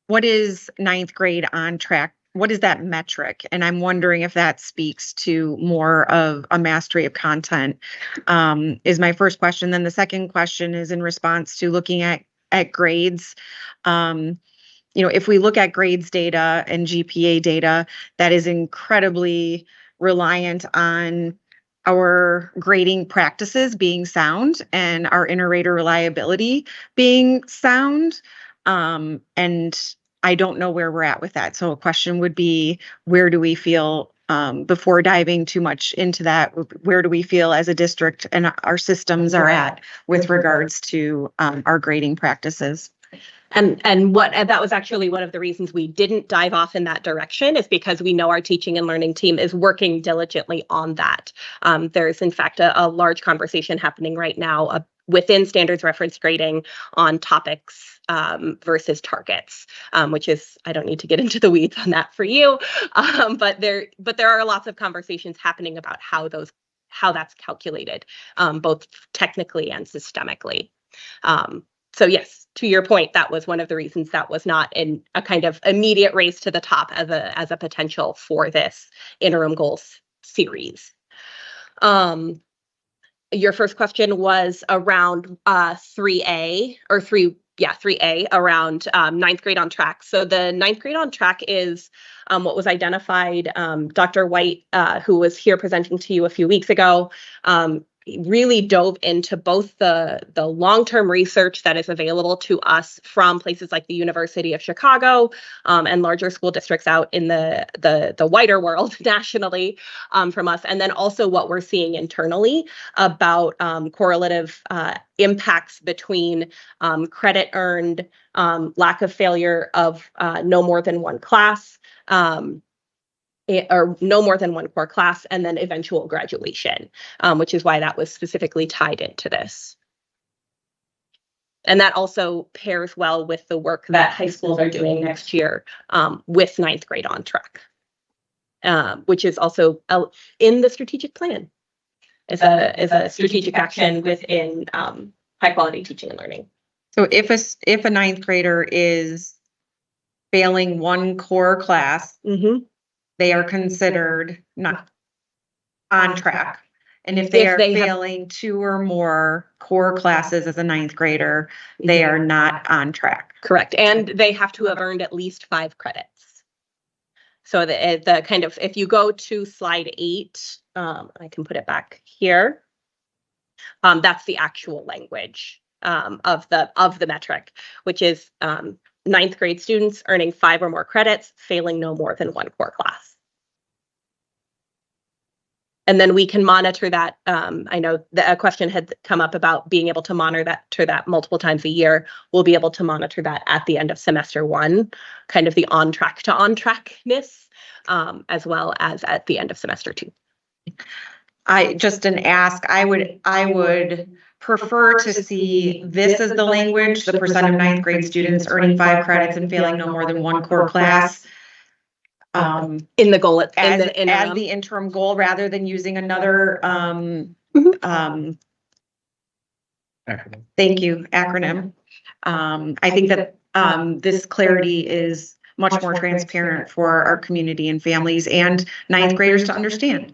S16: What is 9th grade on track? What is that metric? And I'm wondering if that speaks to more of a mastery of content, is my first question. Then the second question is in response to looking at grades. If we look at grades data and GPA data, that is incredibly reliant on our grading practices being sound and our inter-rater reliability being sound. And I don't know where we're at with that. So a question would be, where do we feel, before diving too much into that, where do we feel as a district and our systems are at with regards to our grading practices?
S12: And that was actually one of the reasons we didn't dive off in that direction, is because we know our teaching and learning team is working diligently on that. There's in fact a large conversation happening right now within standards reference grading on topics versus targets, which is, I don't need to get into the weeds on that for you, but there are lots of conversations happening about how that's calculated, both technically and systemically. So yes, to your point, that was one of the reasons that was not in a kind of immediate race to the top as a potential for this interim goals series. Your first question was around 3A or 3A around 9th grade on track. So the 9th grade on track is what was identified. Dr. White, who was here presenting to you a few weeks ago, really dove into both the long-term research that is available to us from places like the University of Chicago and larger school districts out in the wider world nationally from us, and then also what we're seeing internally about correlative impacts between credit earned, lack of failure of no more than one class, or no more than one core class, and then eventual graduation, which is why that was specifically tied into this. And that also pairs well with the work that high schools are doing next year with 9th grade on track, which is also in the strategic plan as a strategic action within high quality teaching and learning.
S16: So if a 9th grader is failing one core class, they are considered not on track. And if they are failing 2 or more core classes as a 9th grader, they are not on track.
S12: Correct. And they have to have earned at least 5 credits. So the kind of, if you go to slide 8, I can put it back here. That's the actual language of the metric, which is 9th grade students earning 5 or more credits, failing no more than one core class. And then we can monitor that. I know a question had come up about being able to monitor that multiple times a year. We'll be able to monitor that at the end of semester 1, kind of the on track to on trackness, as well as at the end of semester 2.
S16: I would prefer to see this as the language, the percent of 9th grade students earning 5 credits and failing no more than 1 core class.
S12: In the goal,
S16: as
S12: interim.
S16: the interim goal, rather than using another, thank you, acronym. I think that this clarity is much more transparent for our community and families and 9th graders to understand.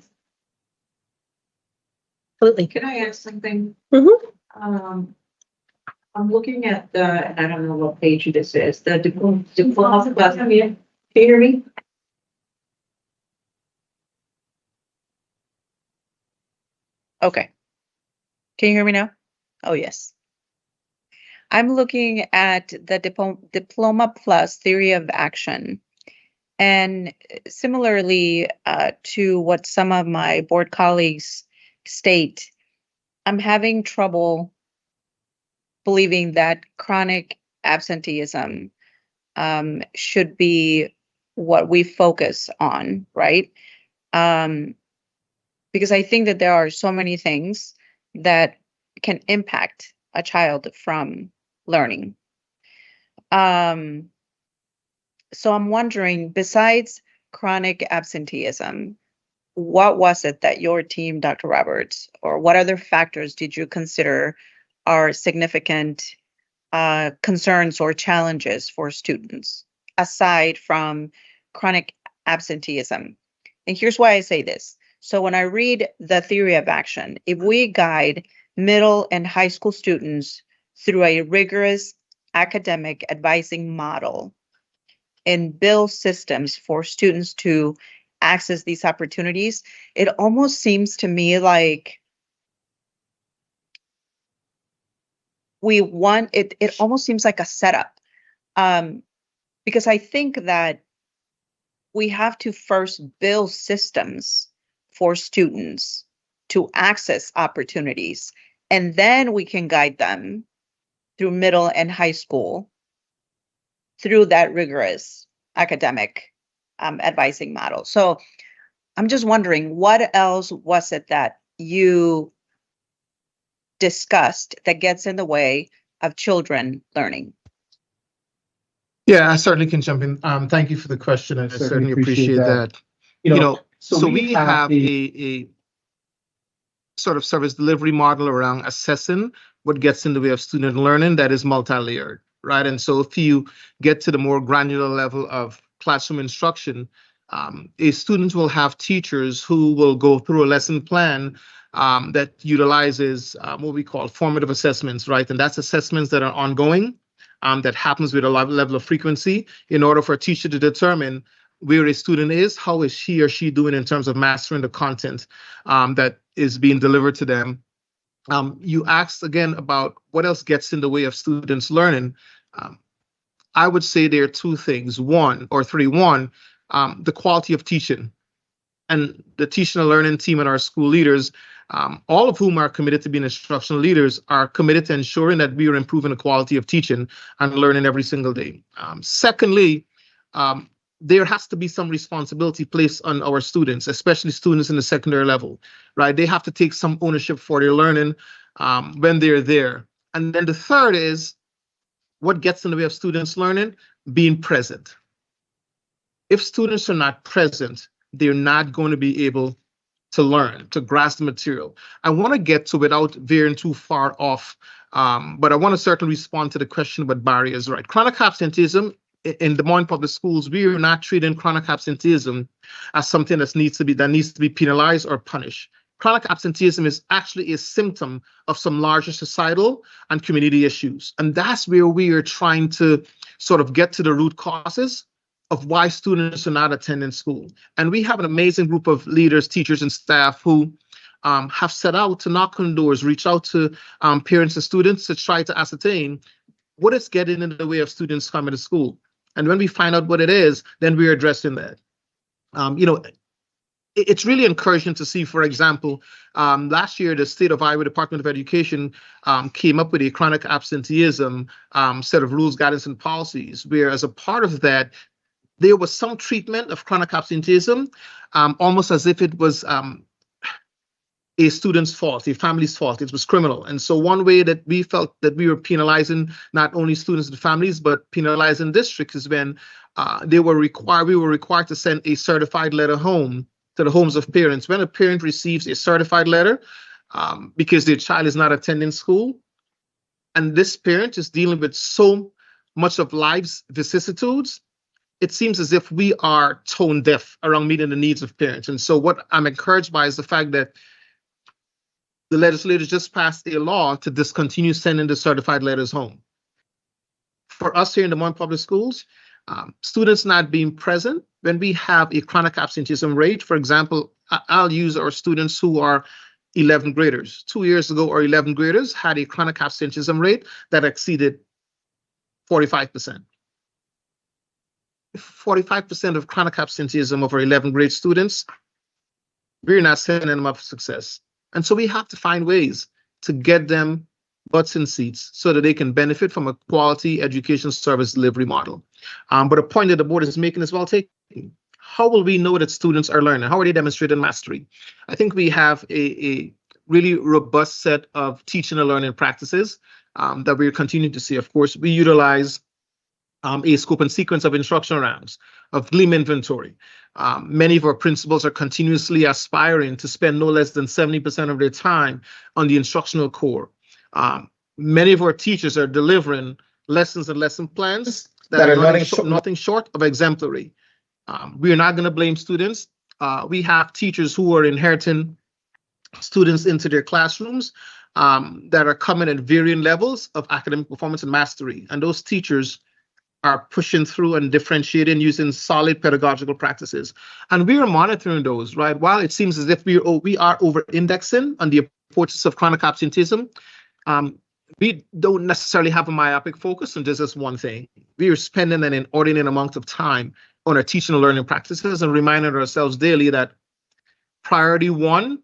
S12: Absolutely.
S17: Can I ask something?
S12: Mm-hmm.
S17: I'm looking at the, I don't know what page this is, the diploma class. Can you hear me?
S18: Okay. Can you hear me now? Oh, yes. I'm looking at the Diploma Plus theory of action. And similarly to what some of my board colleagues state, I'm having trouble believing that chronic absenteeism should be what we focus on, right? Because I think that there are so many things that can impact a child from learning. So I'm wondering, besides chronic absenteeism, what was it that your team, Dr. Roberts, or what other factors did you consider are significant concerns or challenges for students, aside from chronic absenteeism? And here's why I say this. So when I read the theory of action, if we guide middle and high school students through a rigorous academic advising model and build systems for students to access these opportunities, it almost seems to me like it almost seems like a setup. Because I think that we have to first build systems for students to access opportunities, and then we can guide them through middle and high school through that rigorous academic advising model. So I'm just wondering, what else was it that you discussed that gets in the way of children learning?
S6: Yeah, I certainly can jump in. Thank you for the question. I certainly appreciate that. So we have a sort of service delivery model around assessing what gets in the way of student learning that is multi-layered, right? And so if you get to the more granular level of classroom instruction, a student will have teachers who will go through a lesson plan that utilizes what we call formative assessments, right? And that's assessments that are ongoing, that happens with a level of frequency in order for a teacher to determine where a student is, how is he or she doing in terms of mastering the content that is being delivered to them. You asked again about what else gets in the way of students learning. I would say there are two things, one, the quality of teaching. And the teaching and learning team and our school leaders, all of whom are committed to being instructional leaders, are committed to ensuring that we are improving the quality of teaching and learning every single day. Secondly, there has to be some responsibility placed on our students, especially students in the secondary level, right? They have to take some ownership for their learning when they're there. And then the third is what gets in the way of students learning, being present. If students are not present, they're not going to be able to learn, to grasp the material. I want to get to without veering too far off, but I want to certainly respond to the question about barriers, right? Chronic absenteeism in Des Moines Public Schools, we are not treating chronic absenteeism as something that needs to be penalized or punished. Chronic absenteeism is actually a symptom of some larger societal and community issues. And that's where we are trying to sort of get to the root causes of why students are not attending school. And we have an amazing group of leaders, teachers, and staff who have set out to knock on doors, reach out to parents and students to try to ascertain what is getting in the way of students coming to school. And when we find out what it is, then we're addressing that. it's really encouraging to see, for example, last year, the State of Iowa Department of Education came up with a chronic absenteeism set of rules, guidance, and policies, where as a part of that, there was some treatment of chronic absenteeism, almost as if it was a student's fault, a family's fault. It was criminal. And so one way that we felt that we were penalizing not only students and families, but penalizing districts is when we were required to send a certified letter home to the homes of parents. When a parent receives a certified letter because their child is not attending school, and this parent is dealing with so much of life's vicissitudes, it seems as if we are tone deaf around meeting the needs of parents. And so what I'm encouraged by is the fact that the legislators just passed a law to discontinue sending the certified letters home. For us here in Des Moines Public Schools, students not being present, when we have a chronic absenteeism rate, for example, I'll use our students who are 11th graders. 2 years ago, our 11th graders had a chronic absenteeism rate that exceeded 45%. 45% of chronic absenteeism of our 11th grade students, we're not setting them up for success. And so we have to find ways to get them butts in seats so that they can benefit from a quality education service delivery model. But a point that the board is making is well taken. How will we know that students are learning? How are they demonstrating mastery? I think we have a really robust set of teaching and learning practices that we're continuing to see. Of course, we utilize a scope and sequence of instruction rounds, of gleam inventory. Many of our principals are continuously aspiring to spend no less than 70% of their time on the instructional core. Many of our teachers are delivering lessons and lesson plans that are nothing short of exemplary. We are not going to blame students. We have teachers who are inheriting students into their classrooms that are coming at varying levels of academic performance and mastery. And those teachers are pushing through and differentiating using solid pedagogical practices. And we are monitoring those, right? While it seems as if we are over-indexing on the approaches of chronic absenteeism, we don't necessarily have a myopic focus on just one thing. We are spending an inordinate amount of time on our teaching and learning practices and reminding ourselves daily that priority one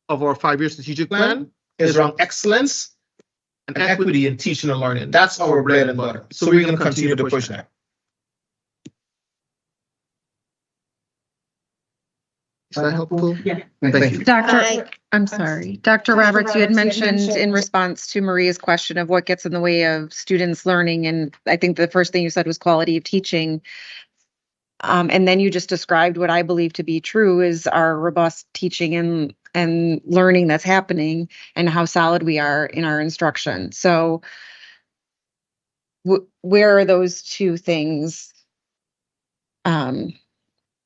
S6: of our 5-year strategic plan is around excellence and equity in teaching and learning. That's our bread and butter. So we're going to continue to push that. Is that helpful?
S17: Yeah.
S6: Thank you.
S16: I'm sorry. Dr. Roberts, you had mentioned in response to Maria's question of what gets in the way of students learning, and I think the first thing you said was quality of teaching. And then you just described what I believe to be true is our robust teaching and learning that's happening and how solid we are in our instruction. So where are those two things?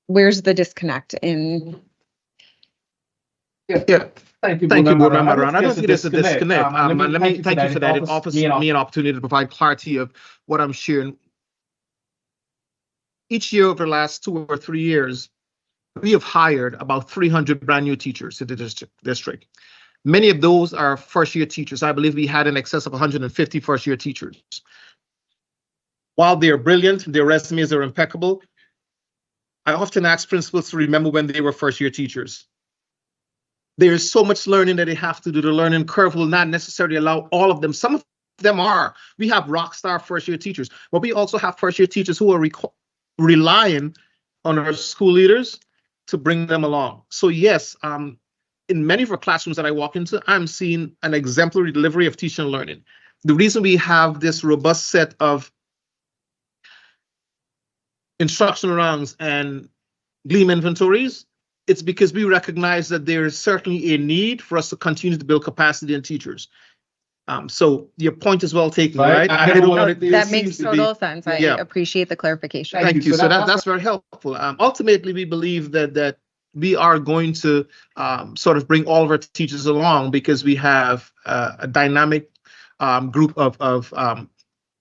S16: Where's the disconnect in?
S6: Yeah. Thank you, Board Member. I don't think there's a disconnect. Let me thank you for that. It offers me an opportunity to provide clarity of what I'm sharing. Each year over the last 2 or 3 years, we have hired about 300 brand new teachers in the district. Many of those are first-year teachers. I believe we had in excess of 150 first-year teachers. While they're brilliant, their resumes are impeccable, I often ask principals to remember when they were first-year teachers. There is so much learning that they have to do. The learning curve will not necessarily allow all of them. Some of them are. We have rock star first-year teachers, but we also have first-year teachers who are relying on our school leaders to bring them along. So yes, in many of our classrooms that I walk into, I'm seeing an exemplary delivery of teaching and learning. The reason we have this robust set of instruction rounds and gleam inventories, it's because we recognize that there is certainly a need for us to continue to build capacity in teachers. So your point is well taken, right?
S16: That makes total sense. I appreciate the clarification.
S6: Thank you. So that's very helpful. Ultimately, we believe that we are going to sort of bring all of our teachers along because we have a dynamic group of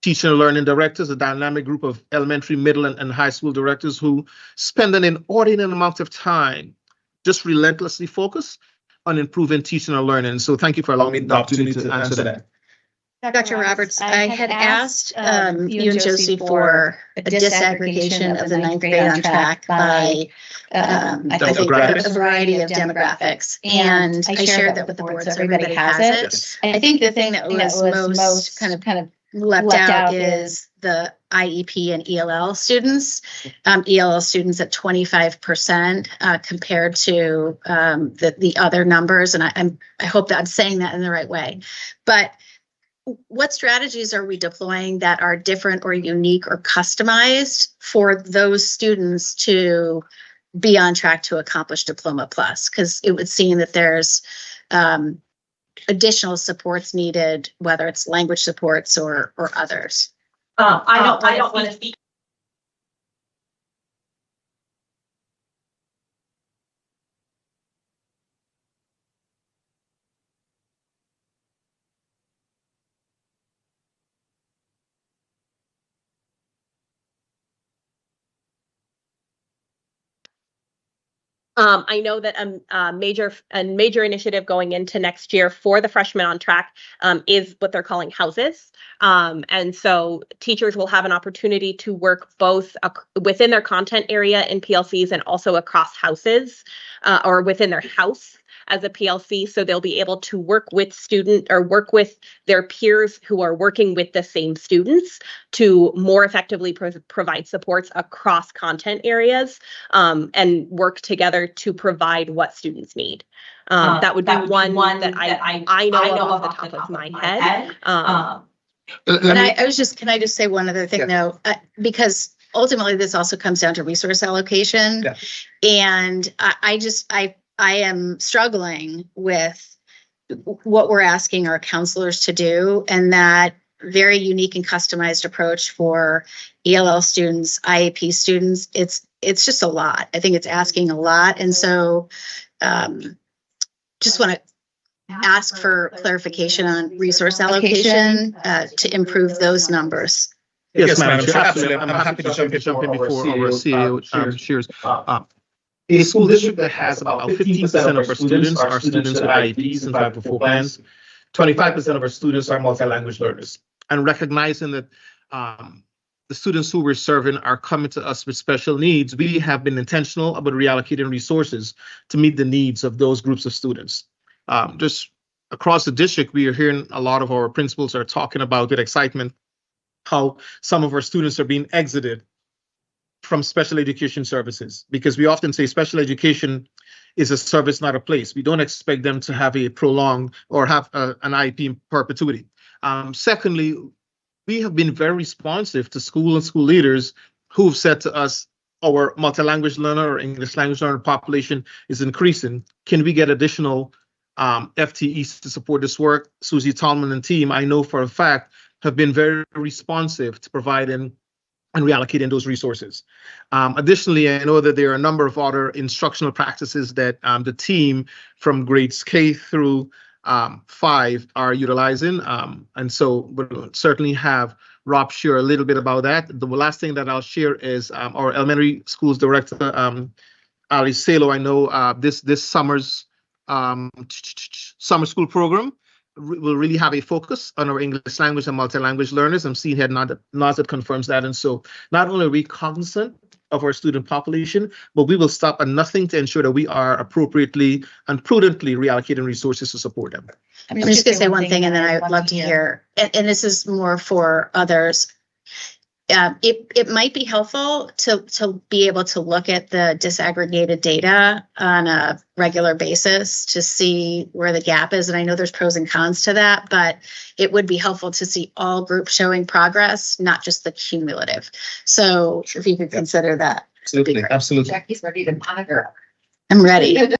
S6: teaching and learning directors, a dynamic group of elementary, middle, and high school directors who spend an inordinate amount of time just relentlessly focused on improving teaching and learning. So thank you for allowing me the opportunity to answer that.
S7: Dr. Roberts, I had asked you and Josie for a disaggregation of the ninth grade on track by, I think, a variety of demographics. And I shared that with the board, so everybody has it.
S6: Yes.
S7: I think the thing that was most kind of left out is the IEP and ELL students. ELL students at 25% compared to the other numbers. And I hope that I'm saying that in the right way. But what strategies are we deploying that are different or unique or customized for those students to be on track to accomplish Diploma Plus? Because it would seem that there's additional supports needed, whether it's language supports or others.
S14: I don't want to speak. I know that a major initiative going into next year for the freshmen on track is what they're calling houses. And so teachers will have an opportunity to work both within their content area in PLCs and also across houses or within their house as a PLC. So they'll be able to work with work with their peers who are working with the same students to more effectively provide supports across content areas and work together to provide what students need. That would be one that I know off the top of my head.
S7: And can I just say one other thing though, because ultimately this also comes down to resource allocation. Yeah. And I am struggling with what we're asking our counselors to do, and that very unique and customized approach for ELL students, IEP students. It's just a lot. I think it's asking a lot. And so just want to ask for clarification on resource allocation to improve those numbers.
S6: Yes, Madam Chair, absolutely. I'm happy to jump in before our CEO shares. A school district that has about 15% of our students are students with IEPs and 504 plans. 25% of our students are multi-language learners. And recognizing that the students who we're serving are coming to us with special needs, we have been intentional about reallocating resources to meet the needs of those groups of students. Just across the district, we are hearing a lot of our principals are talking about with excitement how some of our students are being exited from special education services, because we often say special education is a service, not a place. We don't expect them to have a prolonged or have an IEP in perpetuity. Secondly, we have been very responsive to school and school leaders who've said to us, our multi-language learner or English language learner population is increasing. Can we get additional FTEs to support this work? Susie Tallman and team, I know for a fact, have been very responsive to providing and reallocating those resources. Additionally, I know that there are a number of other instructional practices that the team from grades K through 5 are utilizing. And so we'll certainly have Rob share a little bit about that. The last thing that I'll share is our elementary schools director, Ali Salo. I know this summer's summer school program will really have a focus on our English language and multi-language learners. I'm seeing here nods that confirms that. And so not only are we cognizant of our student population, but we will stop at nothing to ensure that we are appropriately and prudently reallocating resources to support them.
S7: I'm just going to say one thing, and then I would love to hear, and this is more for others. It might be helpful to be able to look at the disaggregated data on a regular basis to see where the gap is. And I know there's pros and cons to that, but it would be helpful to see all groups showing progress, not just the cumulative. So if you could consider that.
S6: Absolutely, absolutely.
S5: Jackie's ready to monitor.
S7: I'm ready.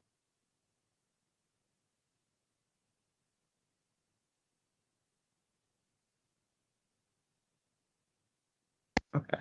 S19: Okay.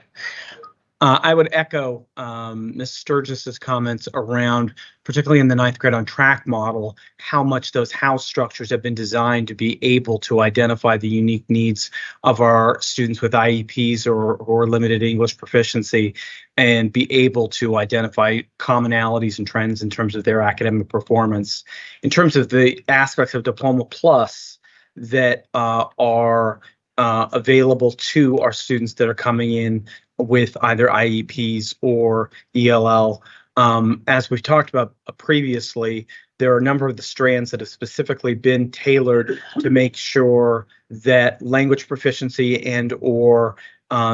S19: I would echo Ms. Sturgis's comments around, particularly in the ninth grade on track model, how much those house structures have been designed to be able to identify the unique needs of our students with IEPs or limited English proficiency and be able to identify commonalities and trends in terms of their academic performance. In terms of the aspects of Diploma Plus, that are available to our students that are coming in with either IEPs or ELL. As we've talked about previously, there are a number of the strands that have specifically been tailored to make sure that language proficiency and or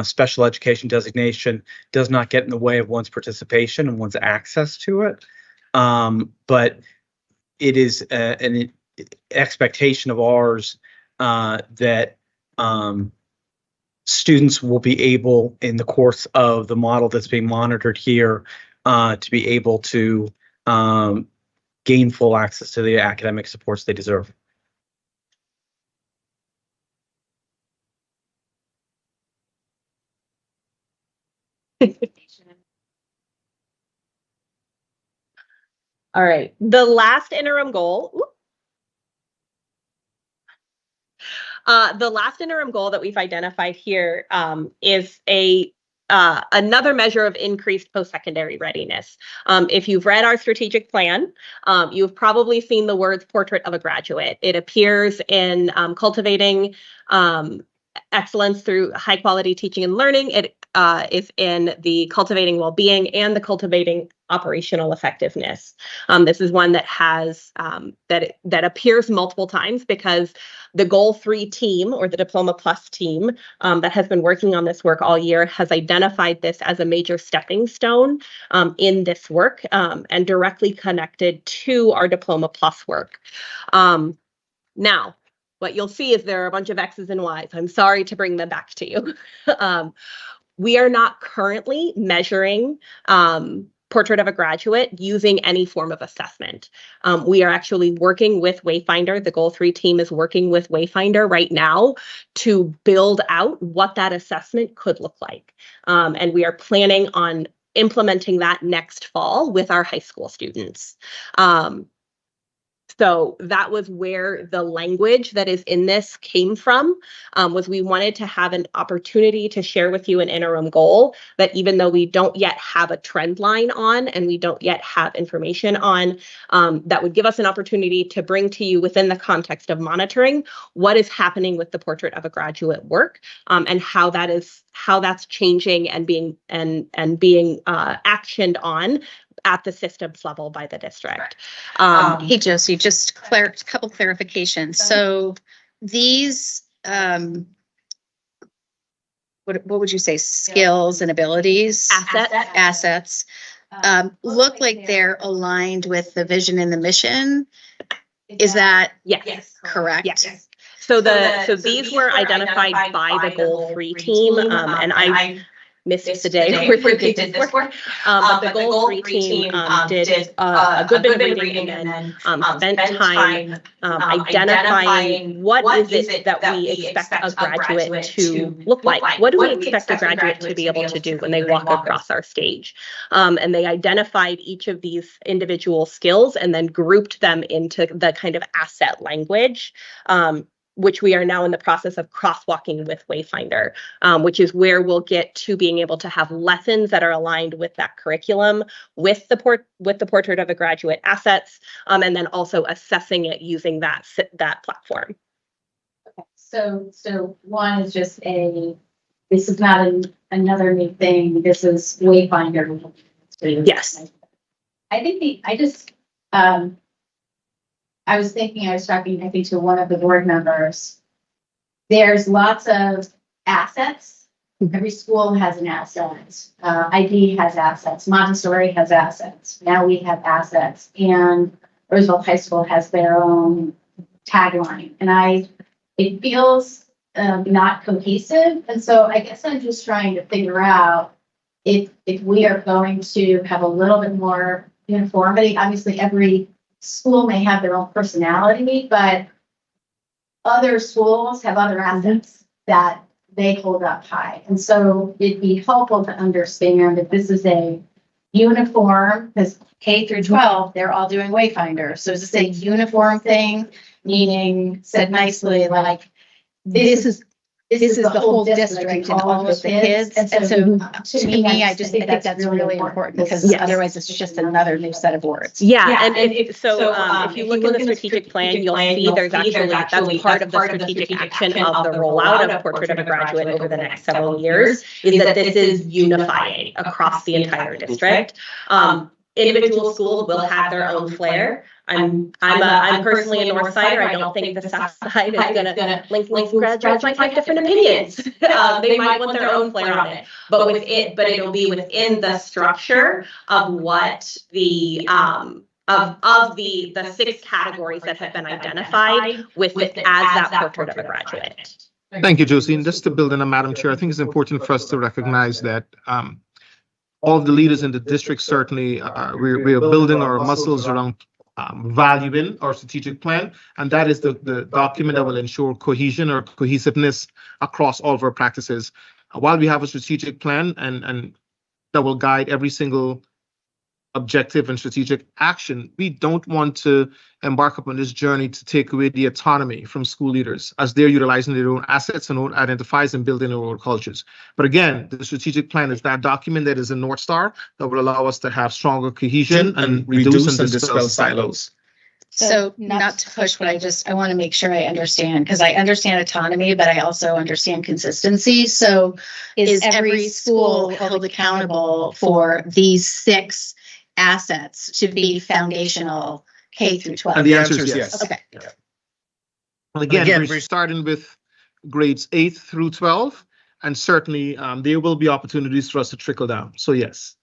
S19: special education designation does not get in the way of one's participation and one's access to it. But it is an expectation of ours that students will be able, in the course of the model that's being monitored here, to be able to gain full access to the academic supports they deserve.
S14: All right, the last interim goal. The last interim goal that we've identified here is another measure of increased post-secondary readiness. If you've read our strategic plan, you've probably seen the words portrait of a graduate. It appears in cultivating excellence through high quality teaching and learning. It is in the cultivating well-being and the cultivating operational effectiveness. This is one that has that appears multiple times because the Goal 3 team, or the Diploma Plus team, that has been working on this work all year, has identified this as a major stepping stone in this work and directly connected to our Diploma Plus work. Now, what you'll see is there are a bunch of X's and Y's. I'm sorry to bring them back to you. We are not currently measuring Portrait of a Graduate using any form of assessment. We are actually working with Wayfinder. The Goal 3 team is working with Wayfinder right now to build out what that assessment could look like. And we are planning on implementing that next fall with our high school students. So that was where the language that is in this came from, was we wanted to have an opportunity to share with you an interim goal that, even though we don't yet have a trend line on and we don't yet have information on, that would give us an opportunity to bring to you, within the context of monitoring, what is happening with the Portrait of a Graduate work, and how that's changing and being actioned on at the systems level by the district.
S7: Hey, Josie, just a couple clarifications. So these, what would you say, skills and abilities? Assets look like they're aligned with the vision and the mission. Is that correct? Yes.
S14: So these were identified by the Goal 3 team, and I missed the day where they did this work. But the Goal 3 team did a good bit of reading and then spent time identifying what is it that we expect a graduate to look like. What do we expect a graduate to be able to do when they walk across our stage? And they identified each of these individual skills and then grouped them into the kind of asset language, which we are now in the process of crosswalking with Wayfinder, which is where we'll get to being able to have lessons that are aligned with that curriculum, with the Portrait of a Graduate assets, and then also assessing it using that platform.
S15: Okay. So one is just this is not another new thing. This is Wayfinder.
S14: Yes.
S15: I was talking, I think, to one of the board members. There's lots of assets. Every school has an asset. ID has assets. Montessori has assets. Now we have assets. And Roosevelt High School has their own tagline. And it feels not cohesive. And so I guess I'm just trying to figure out if we are going to have a little bit more uniformity. Obviously, every school may have their own personality, but other schools have other assets that they hold up high. And so it'd be helpful to understand if this is a uniform, because K through 12, they're all doing Wayfinder. So is this a uniform thing, meaning, said nicely, like this is this is the whole district and all of the kids. And so to me, I think that's really important because otherwise it's just another new set of words.
S14: Yeah, and if you look in the strategic plan, you'll see there's actually, that's part of the strategic action of the rollout of Portrait of a Graduate over the next several years, is that this is unifying across the entire district. Individual schools will have their own flair. I'm personally a North Sider. I don't think the South Side is gonna Lincoln graduates might have different opinions. They might want their own flair on it, but it'll be within the structure of what the of the 6 categories that have been identified with as that Portrait of a Graduate.
S6: Thank you, Josie. And just to build on, Madam Chair, I think it's important for us to recognize that all of the leaders in the district, certainly, we are building our muscles around valuing our strategic plan, and that is the document that will ensure cohesion or cohesiveness across all of our practices. While we have a strategic plan and that will guide every single objective and strategic action, we don't want to embark upon this journey to take away the autonomy from school leaders as they're utilizing their own assets and own identifiers and building their own cultures. But again, the strategic plan is that document that is a North Star that will allow us to have stronger cohesion and reduce and dispel silos.
S15: So not to push, but I want to make sure I understand, because I understand autonomy, but I also understand consistency. So is every school held accountable for these 6 assets to be foundational K through 12?
S6: And the answer is yes.
S15: Okay.
S6: And again, we're starting with grades 8 through 12, and certainly there will be opportunities for us to trickle down. So yes.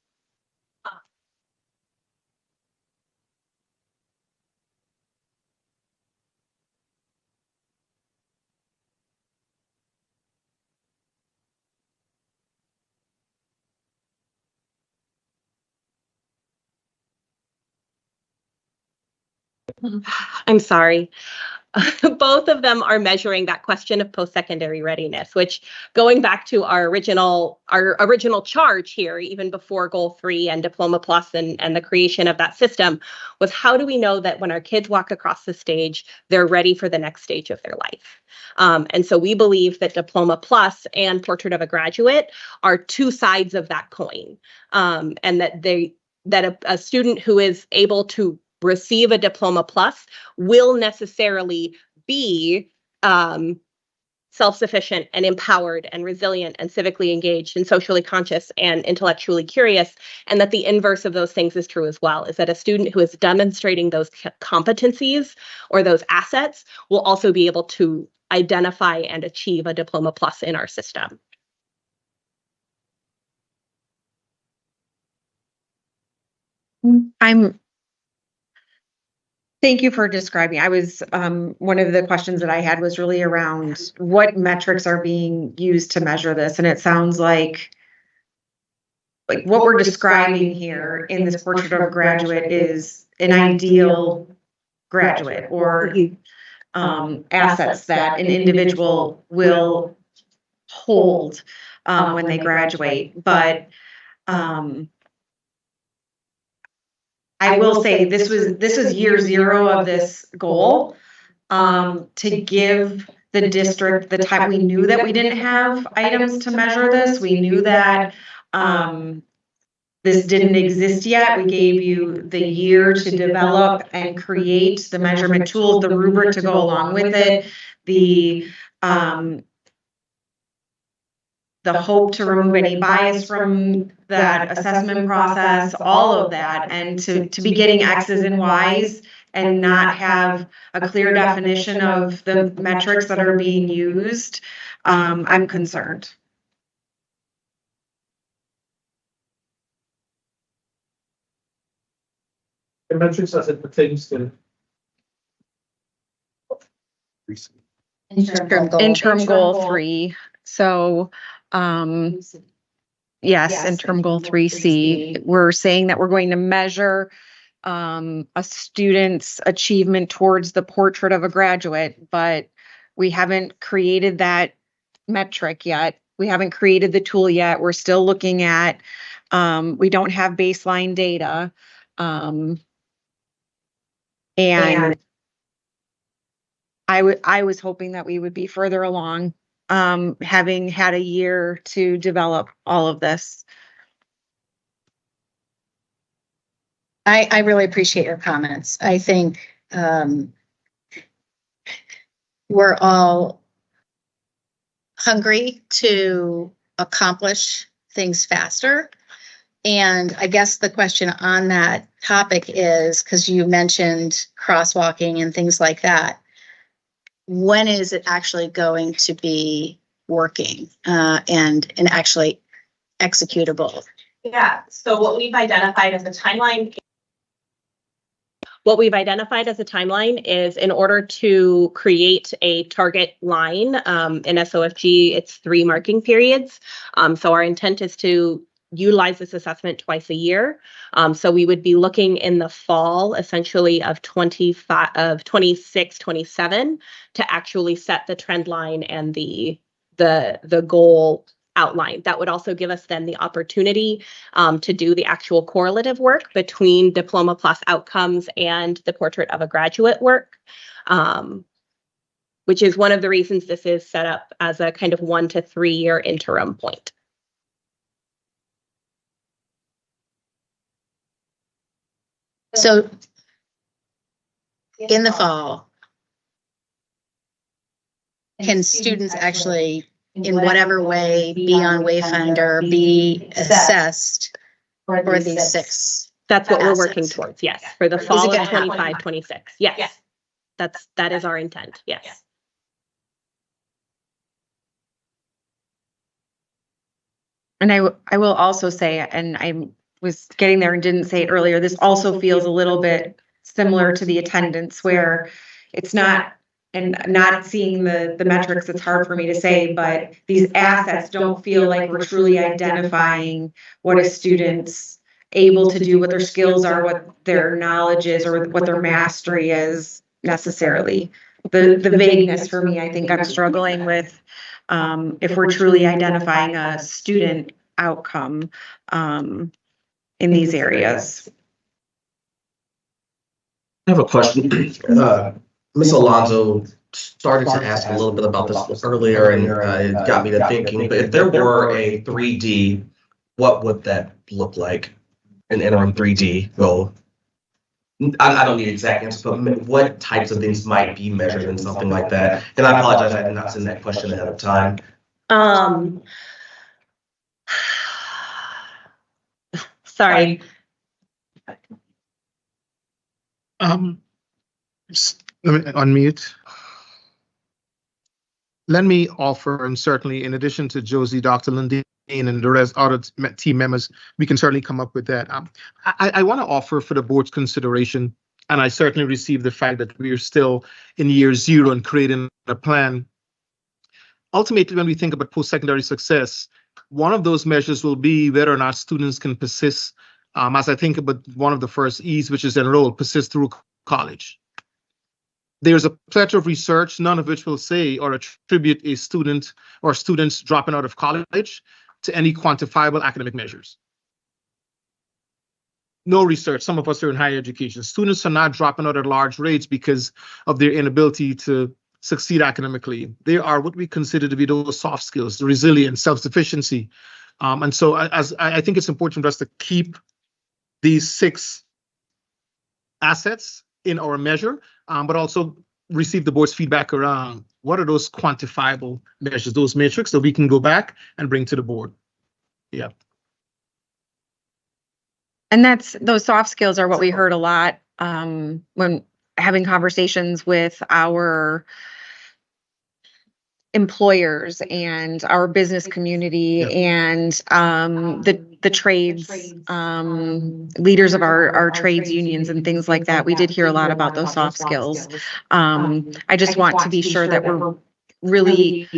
S14: I'm sorry. Both of them are measuring that question of post-secondary readiness, which, going back to our original charge here, even before Goal 3 and Diploma Plus and the creation of that system, was how do we know that when our kids walk across the stage, they're ready for the next stage of their life? And so we believe that Diploma Plus and Portrait of a Graduate are 2 sides of that coin, and that a student who is able to receive a Diploma Plus will necessarily be self-sufficient and empowered and resilient and civically engaged and socially conscious and intellectually curious, and that the inverse of those things is true as well, is that a student who is demonstrating those competencies or those assets will also be able to identify and achieve a Diploma Plus in our system.
S16: Thank you for describing. I was, one of the questions that I had was really around what metrics are being used to measure this. And it sounds like what we're describing here in this Portrait of a Graduate is an ideal graduate or assets that an individual will hold when they graduate. But I will say this is year 0 of this goal, to give the district the time. We knew that we didn't have items to measure this. We knew that this didn't exist yet. We gave you the year to develop and create the measurement tools, the rubric to go along with it, the hope to remove any bias from that assessment process, all of that, and to be getting X's and Y's and not have a clear definition of the metrics that are being used, I'm concerned.
S6: The metrics as it pertains to
S16: interim goal 3. So, yes, interim goal 3C, we're saying that we're going to measure a student's achievement towards the Portrait of a Graduate, but we haven't created that metric yet. We haven't created the tool yet. We're still looking at, we don't have baseline data. And I was hoping that we would be further along having had a year to develop all of this.
S7: I really appreciate your comments. I think we're all hungry to accomplish things faster. And I guess the question on that topic is, because you mentioned crosswalking and things like that, when is it actually going to be working and actually executable?
S14: Yeah, so what we've identified as a timeline. What we've identified as a timeline is in order to create a target line in SOFG, it's 3 marking periods. So our intent is to utilize this assessment twice a year. So we would be looking in the fall, essentially of 26, 27 to actually set the trend line and the goal outline. That would also give us then the opportunity to do the actual correlative work between Diploma Plus outcomes and the Portrait of a Graduate work, which is one of the reasons this is set up as a kind of 1 to 3 year interim point.
S7: So in the fall, can students actually, in whatever way, be on Wayfinder, be assessed for these 6?
S14: That's what
S7: assets?
S14: we're working towards, yes, for the fall of 25, 26. Yes, that is our intent, yes.
S16: And I will also say, and I was getting there and didn't say it earlier, this also feels a little bit similar to the attendance where it's not, and not seeing the metrics, it's hard for me to say, but these assets don't feel like we're truly identifying what a student's able to do, what their skills are, what their knowledge is, or what their mastery is necessarily. The vagueness for me, I think I'm struggling with if we're truly identifying a student outcome in these areas.
S2: I have a question. Ms. Alonso started to ask a little bit about this earlier, and it got me to thinking, but if there were a 3D, what would that look like? An interim 3D goal? I don't need exact answers, but what types of things might be measured in something like that? And I apologize, I did not send that question ahead of time.
S14: Sorry.
S6: Let me unmute. Let me offer, and certainly in addition to Josie, Dr. Lundin, and the rest other team members, we can certainly come up with that. I want to offer for the board's consideration, and I certainly receive the fact that we are still in year 0 and creating a plan. Ultimately, when we think about post-secondary success, one of those measures will be whether or not students can persist, as I think about one of the first E's, which is enroll, persist through college. There's a plethora of research, none of which will say or attribute a student or students dropping out of college to any quantifiable academic measures. No research. Some of us are in higher education. Students are not dropping out at large rates because of their inability to succeed academically. They are what we consider to be those soft skills, the resilience, self-sufficiency. And so I think it's important for us to keep these 6 assets in our measure, but also receive the board's feedback around what are those quantifiable measures, those metrics that we can go back and bring to the board. Yeah.
S16: And those soft skills are what we heard a lot when having conversations with our employers and our business community and the trades, leaders of our trades unions and things like that. We did hear a lot about those soft skills. I just want to be sure that we're really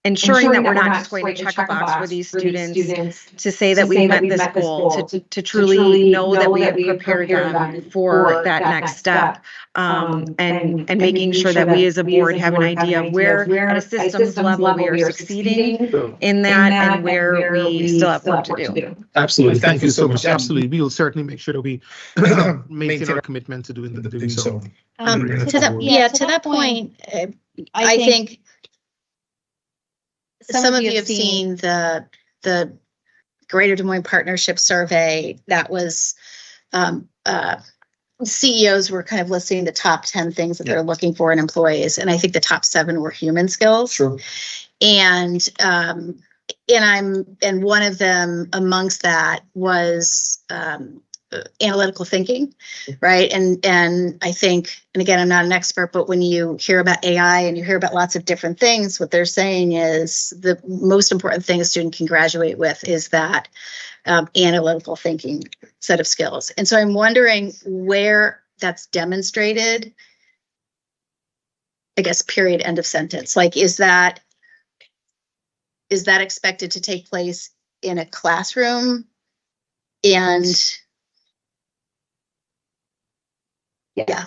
S16: ensuring that we're not just going to check a box for these students to say that we've met this goal, to truly know that we have prepared them for that next step. And making sure that we as a board have an idea of where at a systems level we are succeeding in that and where we still have work to do.
S6: Absolutely. Thank you so much. Absolutely. We will certainly make sure that we maintain our commitment to doing so.
S7: To that point, I think some of you have seen the Greater Des Moines Partnership Survey that was CEOs were kind of listing the top 10 things that they're looking for in employees, and I think the top 7 were human skills.
S6: Sure.
S7: And one of them amongst that was analytical thinking, right? And I think, and again, I'm not an expert, but when you hear about AI and you hear about lots of different things, what they're saying is the most important thing a student can graduate with is that analytical thinking set of skills. And so I'm wondering where that's demonstrated, I guess, period, end of sentence. Like, is that expected to take place in a classroom? And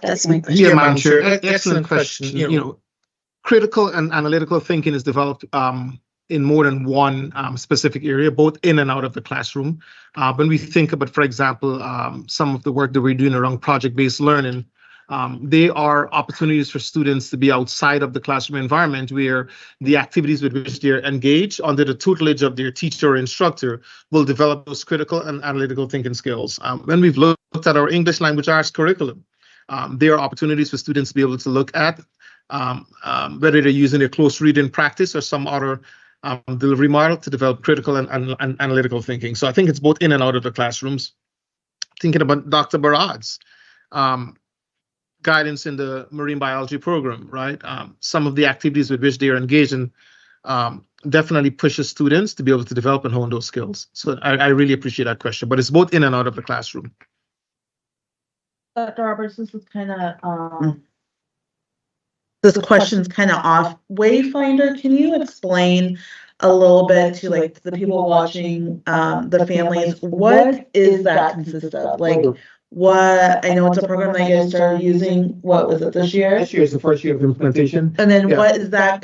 S7: that's my question.
S6: Yeah, Madam Chair, excellent question. You know, critical and analytical thinking is developed in more than one specific area, both in and out of the classroom. When we think about, for example, some of the work that we're doing around project-based learning, they are opportunities for students to be outside of the classroom environment where the activities with which they're engaged under the tutelage of their teacher or instructor will develop those critical and analytical thinking skills. When we've looked at our English language arts curriculum, there are opportunities for students to be able to look at whether they're using a close reading practice or some other delivery model to develop critical and analytical thinking. So I think it's both in and out of the classrooms. Thinking about Dr. Barad's guidance in the marine biology program, right? Some of the activities with which they are engaged in definitely pushes students to be able to develop and hone those skills. So I really appreciate that question, but it's both in and out of the classroom.
S3: Dr. Roberts, this is kind of this question's kind of off. Wayfinder, can you explain a little bit to like the people watching, the families, what is that consist of? Like, what, I know it's a program that you guys started using, what was it, this year?
S6: This year is the first year of implementation.
S3: And then what is that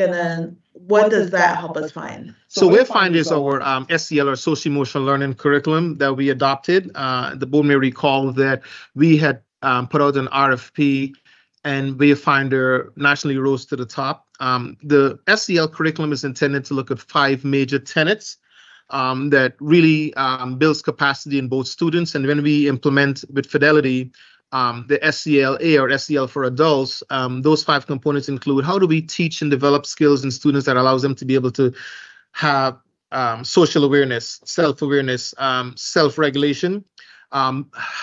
S3: what does that help us find?
S6: So Wayfinder is our SEL or social emotional learning curriculum that we adopted. The board may recall that we had put out an RFP and Wayfinder nationally rose to the top. The SEL curriculum is intended to look at 5 major tenets that really builds capacity in both students. And when we implement with fidelity the SELA or SEL for adults, those 5 components include how do we teach and develop skills in students that allows them to be able to have social awareness, self-awareness, self-regulation,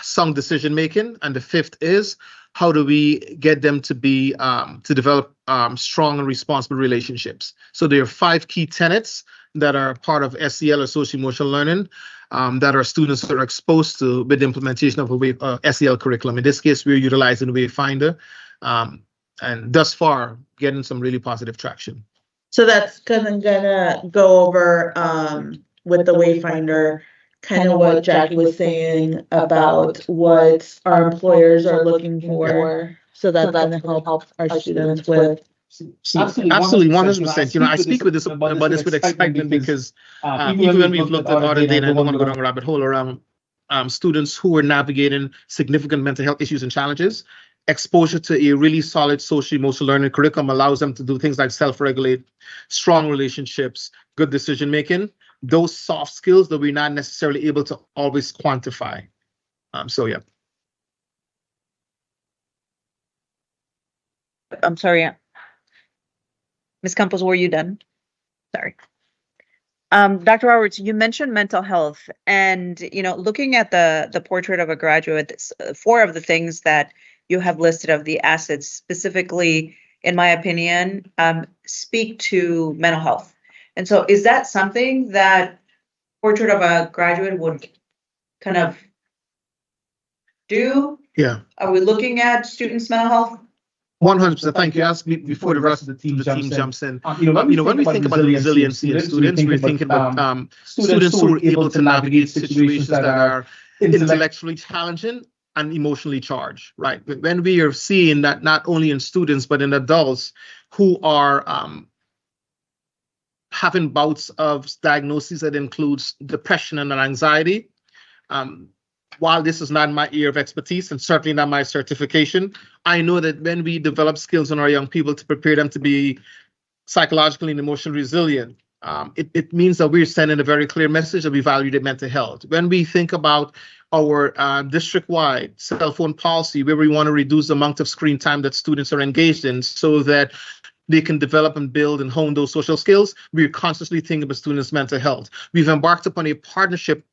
S6: sound decision-making. And the 5th is how do we get them to be to develop strong and responsible relationships? So there are 5 key tenets that are part of SEL or social emotional learning that our students are exposed to with the implementation of a SEL curriculum. In this case, we're utilizing Wayfinder, and thus far getting some really positive traction.
S3: So that's gonna go over with the Wayfinder, kind of what Jackie was saying about what our employers are looking for. So that's gonna help our students with.
S6: Absolutely, 100%. You know, I speak with this about this with excitement because even when we've looked at other data, I don't want to go down a rabbit hole around students who are navigating significant mental health issues and challenges, exposure to a really solid social emotional learning curriculum allows them to do things like self-regulate, strong relationships, good decision making, those soft skills that we're not necessarily able to always quantify. So yeah.
S18: I'm sorry. Ms. Campos, were you done? Sorry. Dr. Roberts, you mentioned mental health, and looking at the portrait of a graduate, 4 of the things that you have listed of the assets specifically, in my opinion, speak to mental health. And so is that something that portrait of a graduate would kind of do?
S6: Yeah.
S18: Are we looking at students' mental health?
S6: 100%. Thank you. Ask me before the rest of the team jumps in. When we think about resiliency in students, we're thinking about students who are able to navigate situations that are intellectually challenging and emotionally charged, right? When we are seeing that not only in students, but in adults who are having bouts of diagnoses that includes depression and anxiety, while this is not my area of expertise and certainly not my certification, I know that when we develop skills in our young people to prepare them to be psychologically and emotionally resilient, it means that we're sending a very clear message that we value their mental health. When we think about our district-wide cell phone policy, where we want to reduce the amount of screen time that students are engaged in so that they can develop and build and hone those social skills, we're constantly thinking about students' mental health. We've embarked upon a partnership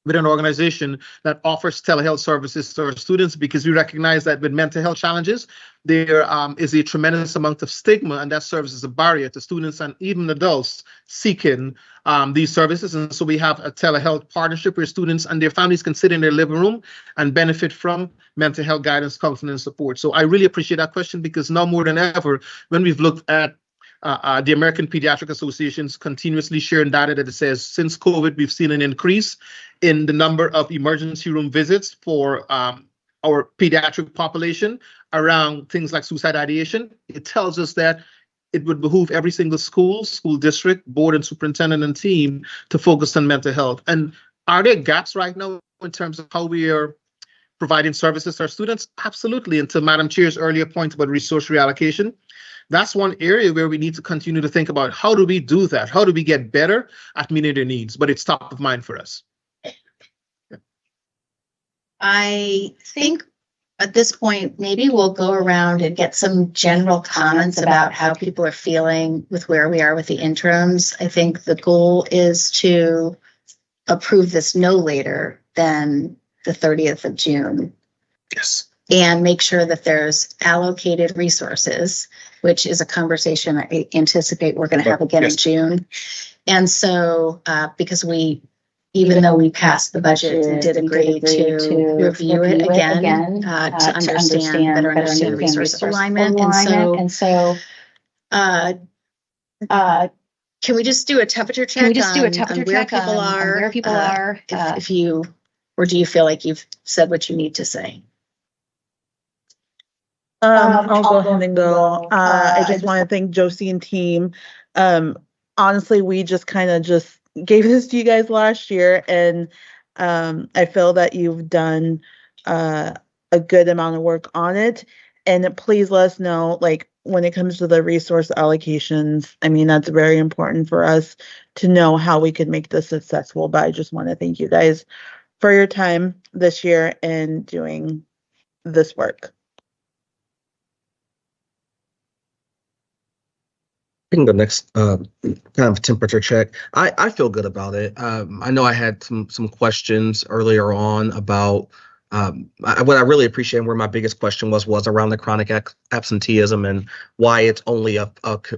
S6: with an organization that offers telehealth services to our students because we recognize that with mental health challenges, there is a tremendous amount of stigma, and that serves as a barrier to students and even adults seeking these services. And so we have a telehealth partnership where students and their families can sit in their living room and benefit from mental health guidance, counseling, and support. So I really appreciate that question because now more than ever, when we've looked at the American Pediatric Association's continuously sharing data that it says since COVID, we've seen an increase in the number of emergency room visits for our pediatric population around things like suicide ideation. It tells us that it would behoove every single school district, board and superintendent and team to focus on mental health. And are there gaps right now in terms of how we are providing services to our students? Absolutely. And to Madam Chair's earlier point about resource reallocation, that's one area where we need to continue to think about how do we do that? How do we get better at meeting their needs? But it's top of mind for us.
S7: I think at this point, maybe we'll go around and get some general comments about how people are feeling with where we are with the interims. I think the goal is to approve this no later than the 30th of June.
S6: Yes.
S7: And make sure that there's allocated resources, which is a conversation I anticipate we're going to have again in June. And so, because even though we passed the budget, we did agree to review it again to better understand resource alignment. And so, can we just do a temperature check? On where people are? If you, or do you feel like you've said what you need to say?
S3: I'll go ahead and go. I just want to thank Josie and team. Honestly, we just kind of just gave this to you guys last year, and I feel that you've done a good amount of work on it. And please let us know, like, when it comes to the resource allocations, I mean, that's very important for us to know how we could make this successful. But I just want to thank you guys for your time this year and doing this work.
S2: The next kind of temperature check. I feel good about it. I know I had some questions earlier on about what I really appreciate and where my biggest question was around the chronic absenteeism and why it's only a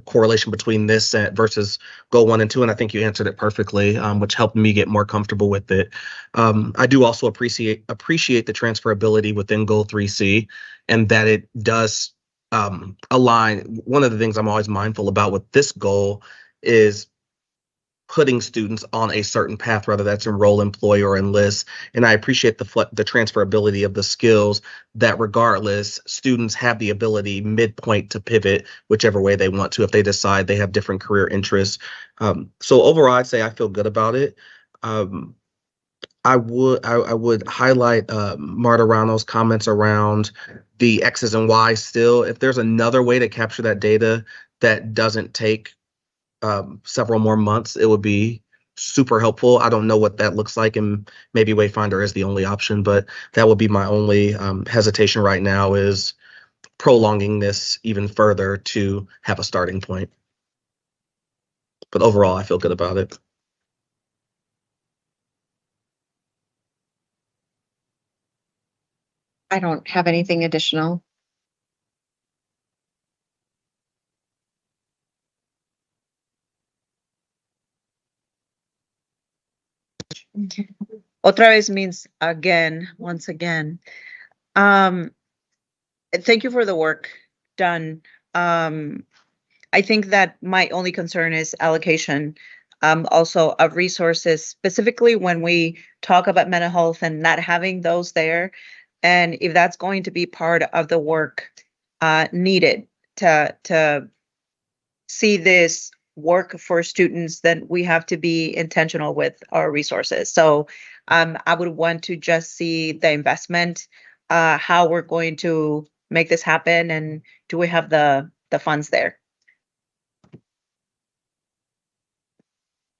S2: correlation between this versus goal 1 and 2. And I think you answered it perfectly, which helped me get more comfortable with it. I do also appreciate the transferability within goal 3C and that it does align. One of the things I'm always mindful about with this goal is putting students on a certain path, whether that's enroll, employ, or enlist. And I appreciate the transferability of the skills that regardless, students have the ability midpoint to pivot whichever way they want to if they decide they have different career interests. So overall, I'd say I feel good about it. I would highlight Marta Rano's comments around the X's and Y's still. If there's another way to capture that data that doesn't take several more months, it would be super helpful. I don't know what that looks like, and maybe Wayfinder is the only option, but that would be my only hesitation right now is prolonging this even further to have a starting point. But overall, I feel good about it.
S16: I don't have anything additional.
S18: Otra vez means again, once again. Thank you for the work done. I think that my only concern is allocation, also of resources, specifically when we talk about mental health and not having those there. And if that's going to be part of the work needed to see this work for students, then we have to be intentional with our resources. So I would want to just see the investment, how we're going to make this happen, and do we have the funds there?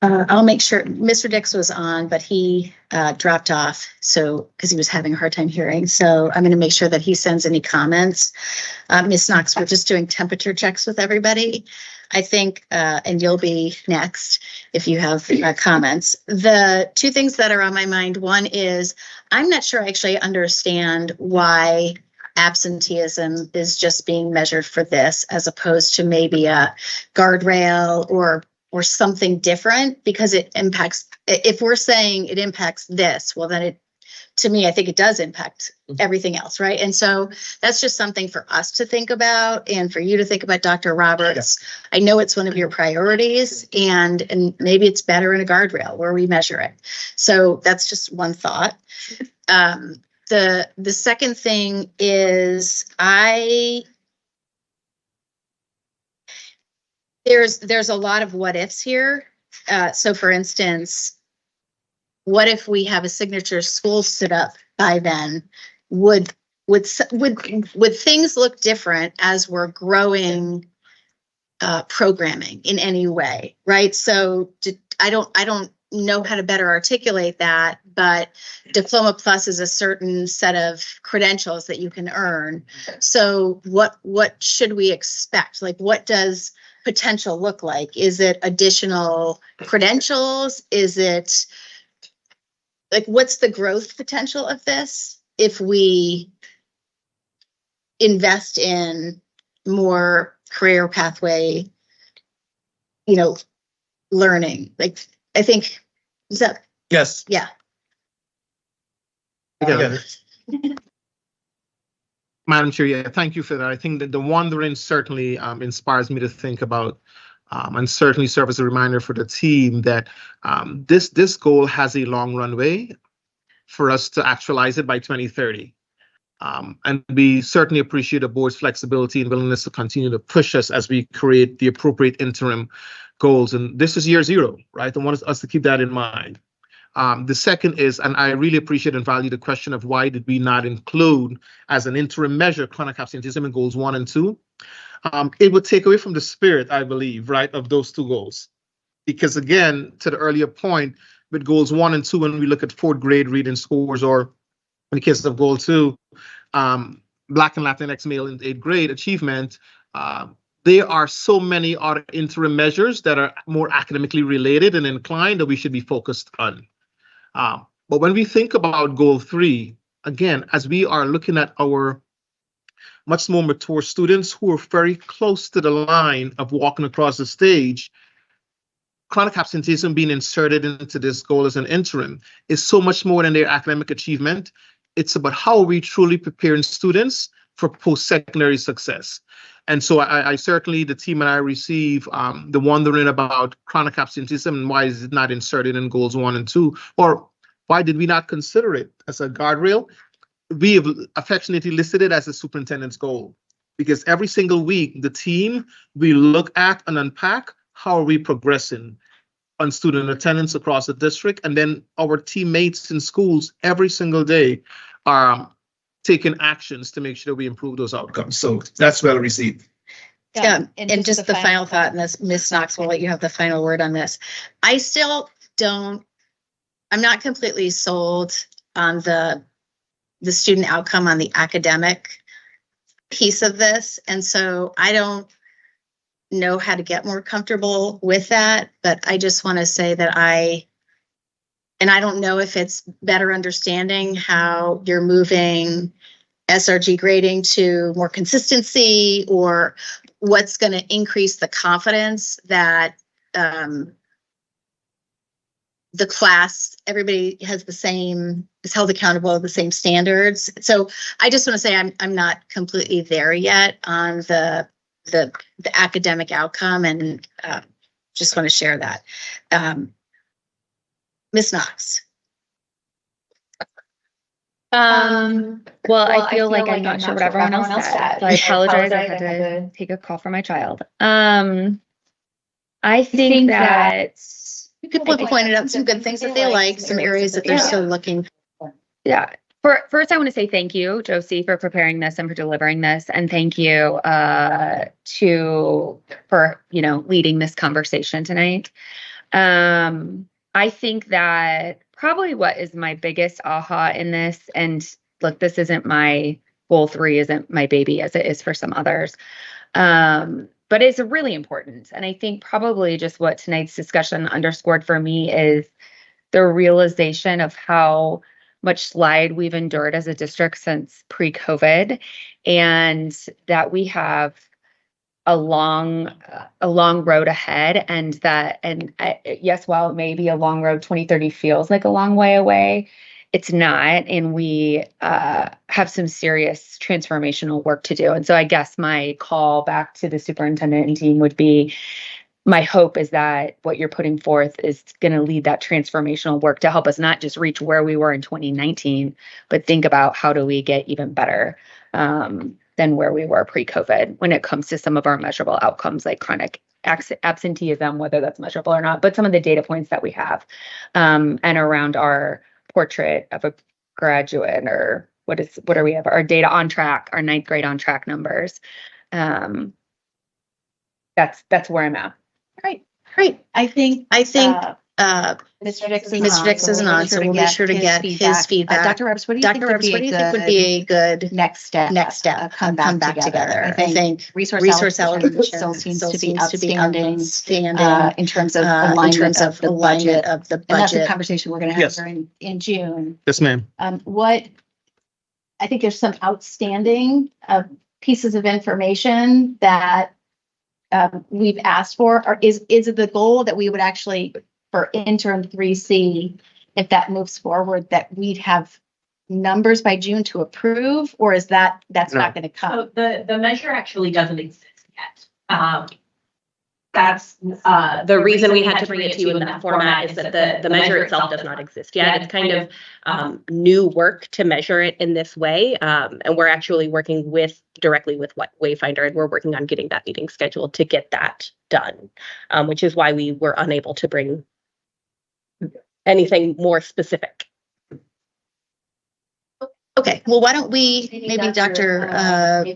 S7: I'll make sure Mr. Dix was on, but he dropped off. So because he was having a hard time hearing. So I'm going to make sure that he sends any comments. Ms. Knox, we're just doing temperature checks with everybody. I think, and you'll be next if you have comments. The two things that are on my mind, one is I'm not sure I actually understand why absenteeism is just being measured for this as opposed to maybe a guardrail or something different, because it impacts, if we're saying it impacts this, well, then it, to me, I think it does impact everything else, right? And so that's just something for us to think about and for you to think about, Dr. Roberts. Yeah. I know it's one of your priorities, and maybe it's better in a guardrail where we measure it. So that's just one thought. The second thing is there's a lot of what ifs here. So for instance, what if we have a signature school stood up by then? Would things look different as we're growing programming in any way, right? So I don't know how to better articulate that, but Diploma Plus is a certain set of credentials that you can earn. So what should we expect? Like, what does potential look like? Is it additional credentials? Is it like, what's the growth potential of this if we invest in more career pathway, learning? Like, I think, is that?
S6: Yes.
S7: Yeah.
S6: Madam Chair, yeah, thank you for that. I think that the wandering certainly inspires me to think about and certainly serve as a reminder for the team that this goal has a long runway for us to actualize it by 2030. And we certainly appreciate the board's flexibility and willingness to continue to push us as we create the appropriate interim goals. And this is year zero, right? I want us to keep that in mind. The second is, and I really appreciate and value the question of why did we not include as an interim measure chronic absenteeism in goals 1 and 2? It would take away from the spirit, I believe, right, of those two goals. Because again, to the earlier point, with goals 1 and 2, when we look at 4th grade reading scores, or in the case of goal 2, Black and Latinx male in 8th grade achievement, there are so many other interim measures that are more academically related and inclined that we should be focused on. But when we think about goal 3, again, as we are looking at our much more mature students who are very close to the line of walking across the stage, chronic absenteeism being inserted into this goal as an interim is so much more than their academic achievement. It's about how are we truly preparing students for post-secondary success. And so I certainly, the team and I receive the wondering about chronic absenteeism and why is it not inserted in goals 1 and 2, or why did we not consider it as a guardrail? We have affectionately listed it as a superintendent's goal, because every single week, the team, we look at and unpack how are we progressing on student attendance across the district, and then our teammates in schools every single day are taking actions to make sure that we improve those outcomes. So that's well received.
S7: Yeah, and just the final thought, and this, Ms. Knox, will let you have the final word on this. I still I'm not completely sold on the student outcome on the academic piece of this. And so I don't know how to get more comfortable with that, but I just want to say that I don't know if it's better understanding how you're moving SRG grading to more consistency, or what's going to increase the confidence that the class, everybody has the same, is held accountable to the same standards. So I just want to say I'm not completely there yet on the academic outcome, and just want to share that. Ms. Knox.
S4: Well, I feel like I'm not sure what everyone else said, so I apologize. I had to take a call for my child. I think that
S7: People have pointed out some good things that they like, some areas that they're still looking for.
S4: Yeah. First, I want to say thank you, Josie, for preparing this and for delivering this, and thank you for leading this conversation tonight. I think that probably what is my biggest aha in this, and look, this isn't my goal 3, isn't my baby as it is for some others, but it's really important. And I think probably just what tonight's discussion underscored for me is the realization of how much slide we've endured as a district since pre-COVID, and that we have a long road ahead, and yes, while it may be a long road, 2030 feels like a long way away, it's not, and we have some serious transformational work to do. And so I guess my call back to the superintendent and team would be, my hope is that what you're putting forth is going to lead that transformational work to help us not just reach where we were in 2019, but think about how do we get even better than where we were pre-COVID when it comes to some of our measurable outcomes like chronic absenteeism, whether that's measurable or not, but some of the data points that we have, and around our portrait of a graduate, or what are we have, our data on track, our 9th grade on track numbers. That's where I'm at.
S7: Great. I think Mr. Dix isn't on, so we'll be sure to get his feedback.
S18: Dr. Roberts, what do you think
S7: what do you think would be a good
S18: next step?
S7: Come back together. I think resource allocation still seems to be outstanding
S18: in terms of alignment of the budget.
S7: And
S18: that's a conversation we're going to have
S6: Yes.
S18: in June.
S6: Yes, ma'am.
S18: I think there's some outstanding pieces of information that we've asked for, or is it the goal that we would actually, for interim 3C, if that moves forward, that we'd have numbers by June to approve, or is that's not going to come?
S12: So the measure actually doesn't exist yet. That's the reason we had to bring it to you in that format, is that the measure itself does not exist yet. It's kind of new work to measure it in this way. And we're actually working directly with Wayfinder, and we're working on getting that meeting scheduled to get that done, which is why we were unable to bring anything more specific.
S7: Okay, well, why don't we, maybe Dr.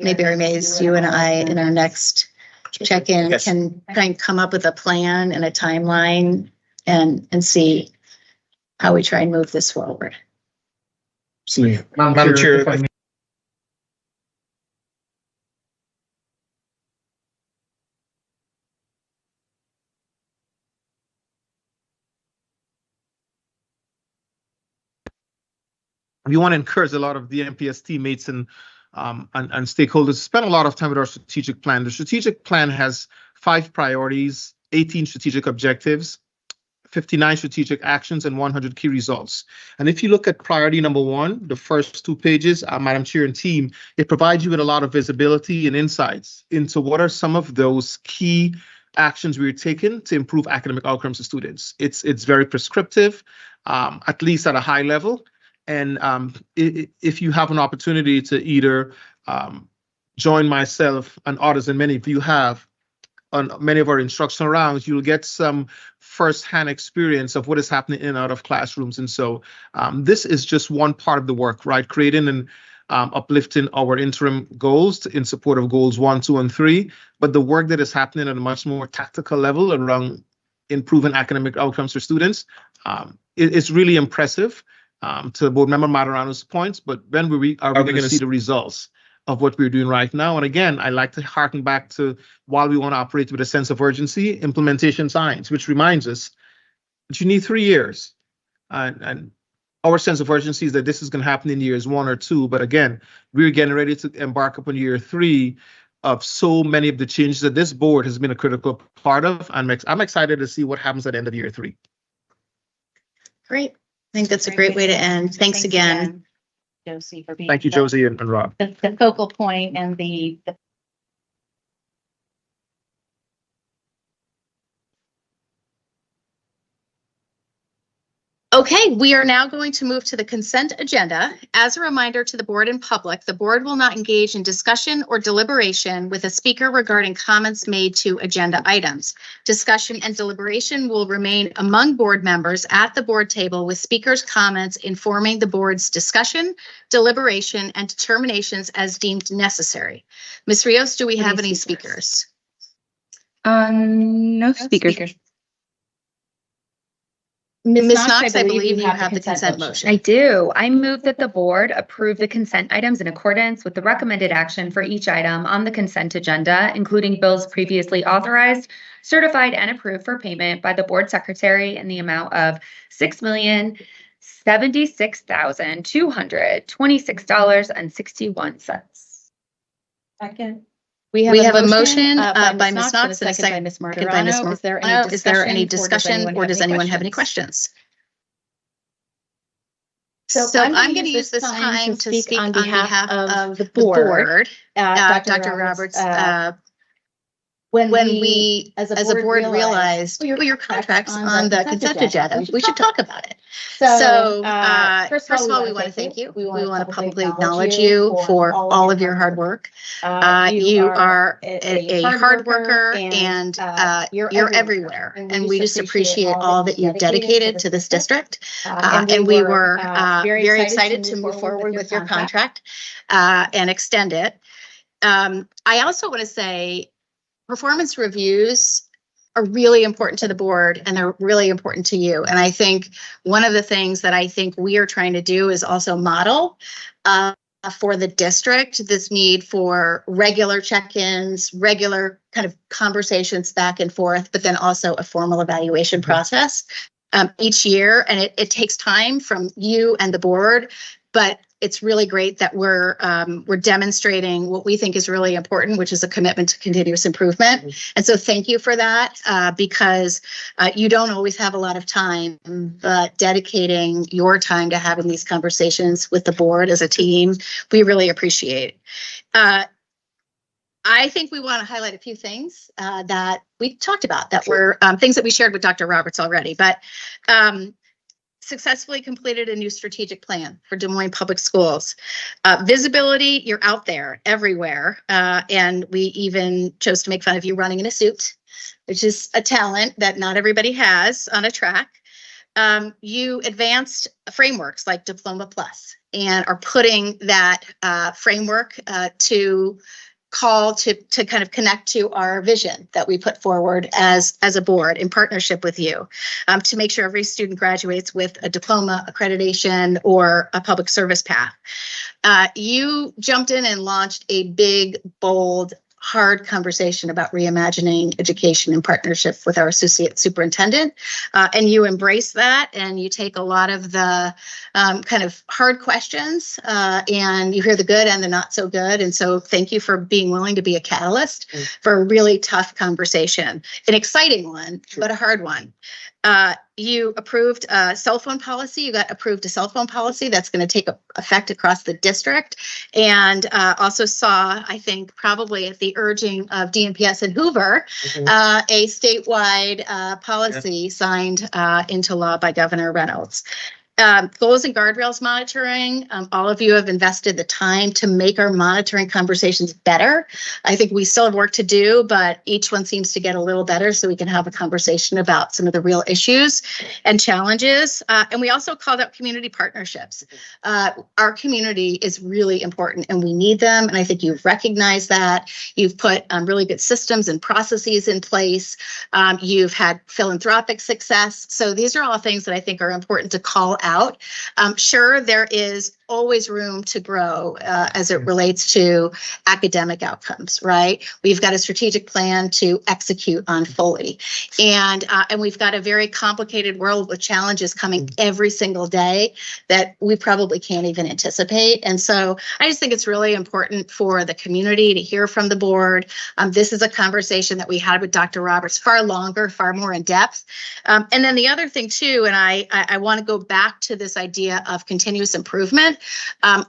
S7: Mayberry Mays, you and I in our next check-in can kind of come up with a plan and a timeline and see how we try and move this forward.
S6: Madam Chair, we want to encourage a lot of the DMPS teammates and stakeholders to spend a lot of time with our strategic plan. The strategic plan has 5 priorities, 18 strategic objectives, 59 strategic actions, and 100 key results. And if you look at priority number 1, the first 2 pages, Madam Chair and team, it provides you with a lot of visibility and insights into what are some of those key actions we're taking to improve academic outcomes of students. It's very prescriptive, at least at a high level. And if you have an opportunity to either join myself and others, and many of you have, on many of our instructional rounds, you'll get some firsthand experience of what is happening in and out of classrooms. And so this is just one part of the work, right? Creating and uplifting our interim goals in support of goals 1, 2, and 3. But the work that is happening at a much more tactical level around improving academic outcomes for students is really impressive. To Board Member Matarano's points, but when are we going to see the results of what we're doing right now? And again, I like to harken back to, while we want to operate with a sense of urgency, implementation science, which reminds us that you need 3 years. And our sense of urgency is that this is going to happen in years 1 or 2. But again, we're getting ready to embark upon year 3 of so many of the changes that this board has been a critical part of. I'm excited to see what happens at the end of year 3.
S7: Great. I think that's a great way to end. Thanks again.
S15: Josie, for being.
S6: Thank you, Josie and Rob.
S15: The focal point and the
S7: Okay, we are now going to move to the consent agenda. As a reminder to the board and public, the board will not engage in discussion or deliberation with a speaker regarding comments made to agenda items. Discussion and deliberation will remain among board members at the board table with speakers' comments informing the board's discussion, deliberation, and determinations as deemed necessary. Ms. Rios, do we have any speakers?
S1: No speakers.
S7: Ms. Knox, I believe you have the consent motion.
S4: I do. I move that the board approve the consent items in accordance with the recommended action for each item on the consent agenda, including bills previously authorized, certified, and approved for payment by the board secretary in the amount of $6,076,226.61.
S15: second.
S7: We have a motion by Ms. Knox and a second by Ms. Martorano. Is there any discussion or does anyone have any questions? So I'm going to use this time to speak on behalf of the board. Dr. Roberts, when we as a board realized your contracts on the consent agenda, we should talk about it. So first of all, we want to thank you. We want to publicly acknowledge you for all of your hard work. You are a hard worker and you're everywhere. And we just appreciate all that you've dedicated to this district. And we were very excited to move forward with your contract and extend it. I also want to say performance reviews are really important to the board and they're really important to you. And I think one of the things that I think we are trying to do is also model for the district this need for regular check-ins, regular kind of conversations back and forth, but then also a formal evaluation process each year. And it takes time from you and the board, but it's really great that we're demonstrating what we think is really important, which is a commitment to continuous improvement. And so thank you for that because you don't always have a lot of time, but dedicating your time to having these conversations with the board as a team, we really appreciate. I think we want to highlight a few things that we talked about that were things that we shared with Dr. Roberts already, but successfully completed a new strategic plan for Des Moines Public Schools. Visibility, you're out there everywhere. And we even chose to make fun of you running in a suit, which is a talent that not everybody has on a track. You advanced frameworks like Diploma Plus and are putting that framework to call to kind of connect to our vision that we put forward as a board in partnership with you to make sure every student graduates with a diploma, accreditation, or a public service path. You jumped in and launched a big, bold, hard conversation about reimagining education in partnership with our associate superintendent. And you embrace that and you take a lot of the kind of hard questions and you hear the good and the not so good. And so thank you for being willing to be a catalyst for a really tough conversation, an exciting one, but a hard one. You approved a cell phone policy. You got approved a cell phone policy that's going to take effect across the district, and also saw, I think, probably at the urging of DMPS and Hoover, a statewide policy signed into law by Governor Reynolds. Goals and guardrails monitoring. All of you have invested the time to make our monitoring conversations better. I think we still have work to do, but each one seems to get a little better so we can have a conversation about some of the real issues and challenges. And we also called out community partnerships. Our community is really important and we need them. And I think you've recognized that. You've put really good systems and processes in place. You've had philanthropic success. So these are all things that I think are important to call out. Sure, there is always room to grow as it relates to academic outcomes, right? We've got a strategic plan to execute on fully. And we've got a very complicated world with challenges coming every single day that we probably can't even anticipate. And so I just think it's really important for the community to hear from the board. This is a conversation that we had with Dr. Roberts far longer, far more in depth. And then the other thing too, and I want to go back to this idea of continuous improvement.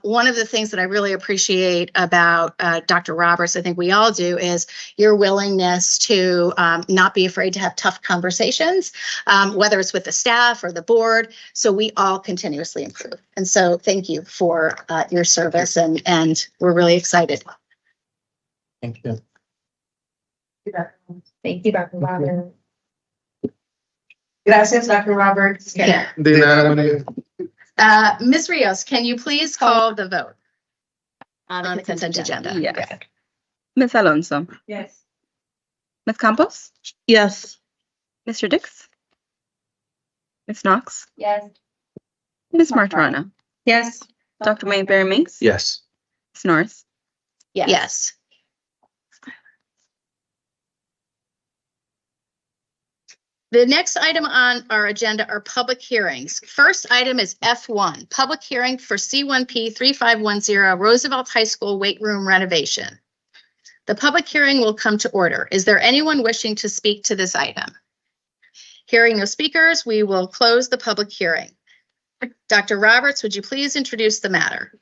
S7: One of the things that I really appreciate about Dr. Roberts, I think we all do, is your willingness to not be afraid to have tough conversations, whether it's with the staff or the board, so we all continuously improve. And so thank you for your service, and we're really excited.
S6: Thank you.
S15: Thank you, Dr. Roberts.
S17: Gracias, Dr. Roberts.
S7: Yeah. Ms. Rios, can you please call the vote on the consent agenda?
S1: Yes. Ms. Alonso.
S17: Yes.
S1: Ms. Campos.
S3: Yes.
S1: Mr. Dix. Ms. Knox.
S15: Yes.
S1: Ms. Martorano.
S13: Yes.
S1: Dr. Mayberry Mays.
S2: Yes.
S1: Ms. Norris.
S7: Yes. The next item on our agenda are public hearings. First item is F1, public hearing for C1P 3510 Roosevelt High School weight room renovation. The public hearing will come to order. Is there anyone wishing to speak to this item? Hearing no speakers, we will close the public hearing. Dr. Roberts, would you please introduce the matter?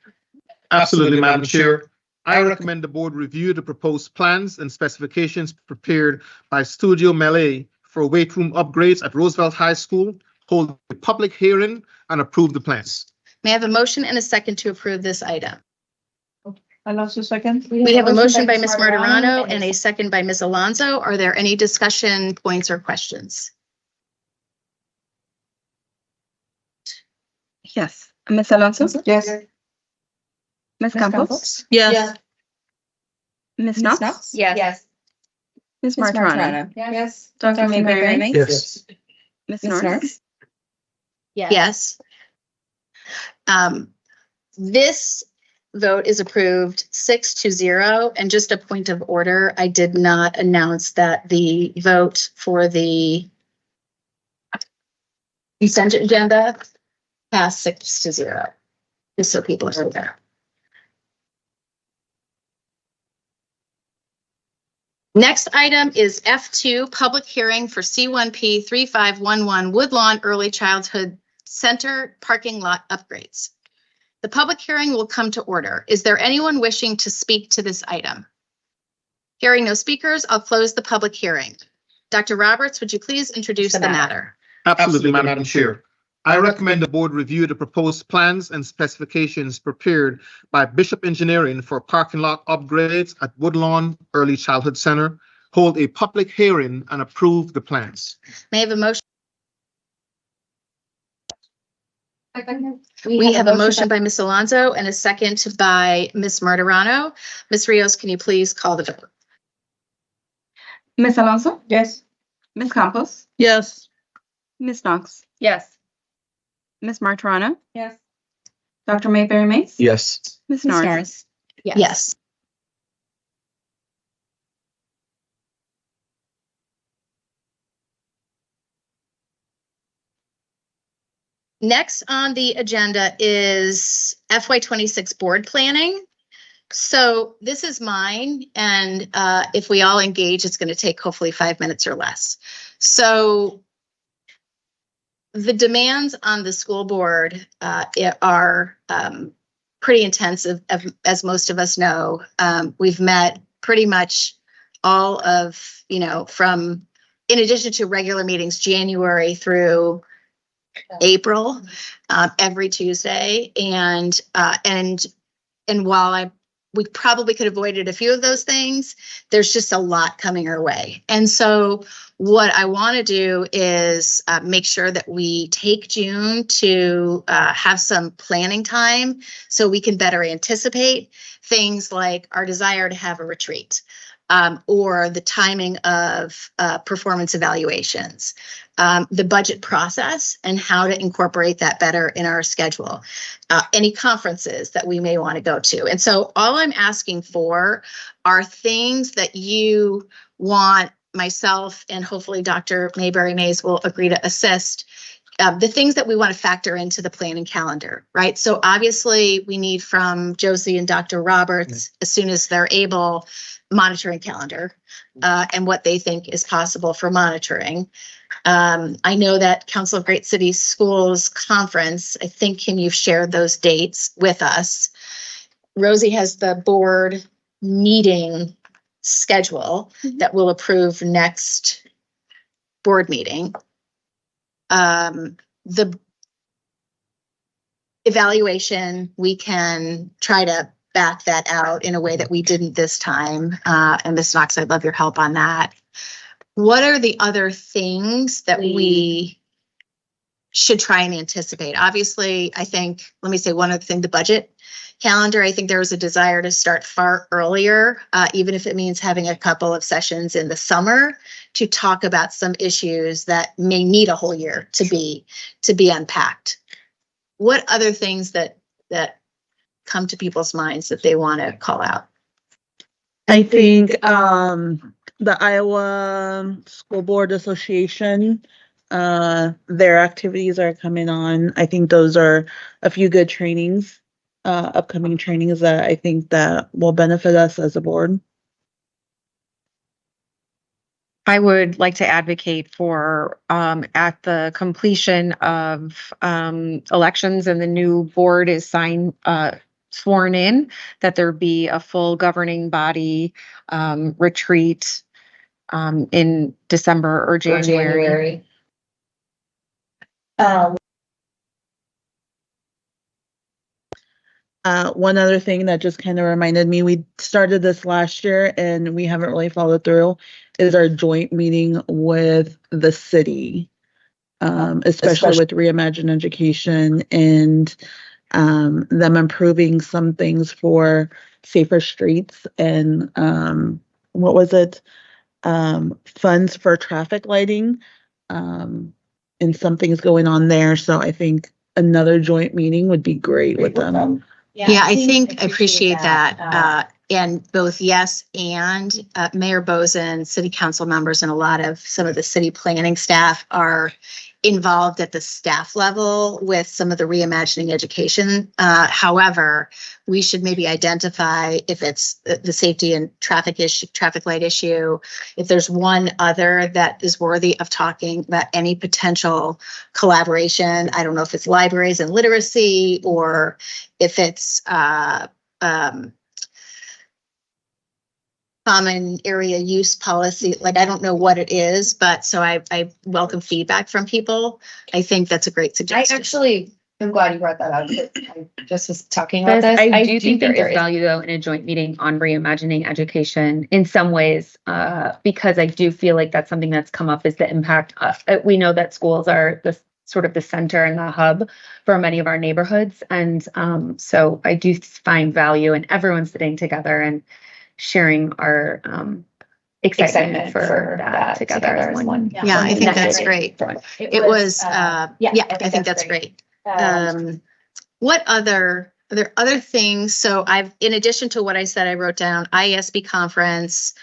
S6: Absolutely, Madam Chair. I recommend the board review the proposed plans and specifications prepared by Studio Melee for weight room upgrades at Roosevelt High School, hold a public hearing, and approve the plans.
S7: May I have a motion and a second to approve this item?
S17: Alonso, second.
S7: We have a motion by Ms. Martorano and a second by Ms. Alonso. Are there any discussion points or questions?
S1: Yes. Ms. Alonso.
S17: Yes.
S1: Ms. Campos.
S3: Yes.
S1: Ms. Knox.
S15: Yes.
S1: Ms. Martorano.
S15: Yes.
S1: Dr. Mayberry Mays.
S6: Yes.
S1: Ms. Norris.
S7: Yes. This vote is approved 6-0. And just a point of order, I did not announce that the vote for the consent agenda passed 6-0, just so people are aware. Next item is F2, public hearing for C1P 3511 Woodlawn Early Childhood Center parking lot upgrades. The public hearing will come to order. Is there anyone wishing to speak to this item? Hearing no speakers, I'll close the public hearing. Dr. Roberts, would you please introduce the matter?
S6: Absolutely, Madam Chair. I recommend the board review the proposed plans and specifications prepared by Bishop Engineering for parking lot upgrades at Woodlawn Early Childhood Center, hold a public hearing, and approve the plans.
S7: May I have a motion?
S15: We
S7: We have a motion by Ms. Alonso and a second by Ms. Martorano. Ms. Rios, can you please call the vote?
S1: Ms. Alonso.
S17: Yes.
S1: Ms. Campos.
S3: Yes.
S1: Ms. Knox.
S15: Yes.
S1: Ms. Martorano.
S15: Yes.
S1: Dr. Mayberry Mays.
S2: Yes.
S1: Ms. Norris.
S7: Yes. Next on the agenda is FY26 board planning. So this is mine, and if we all engage, it's going to take hopefully 5 minutes or less. So the demands on the school board are pretty intensive, as most of us know. We've met pretty much all of, from, in addition to regular meetings, January through April, every Tuesday. And while we probably could have avoided a few of those things, there's just a lot coming our way. And so what I want to do is make sure that we take June to have some planning time so we can better anticipate things like our desire to have a retreat, or the timing of performance evaluations, the budget process and how to incorporate that better in our schedule, any conferences that we may want to go to. And so all I'm asking for are things that you want myself and hopefully Dr. Mayberry Mays will agree to assist. The things that we want to factor into the planning calendar, right? So obviously we need from Josie and Dr. Roberts, as soon as they're able, monitoring calendar and what they think is possible for monitoring. I know that Council of Great Cities Schools Conference, I think, Kim, you've shared those dates with us. Rosie has the board meeting schedule that we'll approve next board meeting. The evaluation, we can try to back that out in a way that we didn't this time. And Ms. Knox, I'd love your help on that. What are the other things that we should try and anticipate? Obviously, I think, let me say one other thing, the budget calendar. I think there was a desire to start far earlier, even if it means having a couple of sessions in the summer to talk about some issues that may need a whole year to be unpacked. What other things that come to people's minds that they want to call out?
S3: I think the Iowa School Board Association, their activities are coming on. I think those are a few good trainings, upcoming trainings that I think that will benefit us as a board.
S16: I would like to advocate for, at the completion of elections and the new board is sworn in, that there be a full governing body retreat in December or January.
S3: One other thing that just kind of reminded me, we started this last year and we haven't really followed through, is our joint meeting with the city, especially with Reimagine Education and them improving some things for safer streets and what was it? Funds for traffic lighting, and some things going on there. So I think another joint meeting would be great with them.
S7: Yeah, I think I appreciate that. And both yes and Mayor Bozen, city council members, and a lot of some of the city planning staff are involved at the staff level with some of the reimagining education. However, we should maybe identify if it's the safety and traffic light issue, if there's one other that is worthy of talking about any potential collaboration. I don't know if it's libraries and literacy or if it's common area use policy. Like, I don't know what it is, but so I welcome feedback from people. I think that's a great suggestion.
S4: I'm glad you brought that up. I just was talking about this. I do think there is value though in a joint meeting on reimagining education in some ways, because I do feel like that's something that's come up is the impact. We know that schools are the sort of the center and the hub for many of our neighborhoods. And so I do find value in everyone sitting together and sharing our excitement for that together as one.
S7: Yeah, I think that's great. It was, I think that's great. What are there other things? So in addition to what I said, I wrote down ISB conference,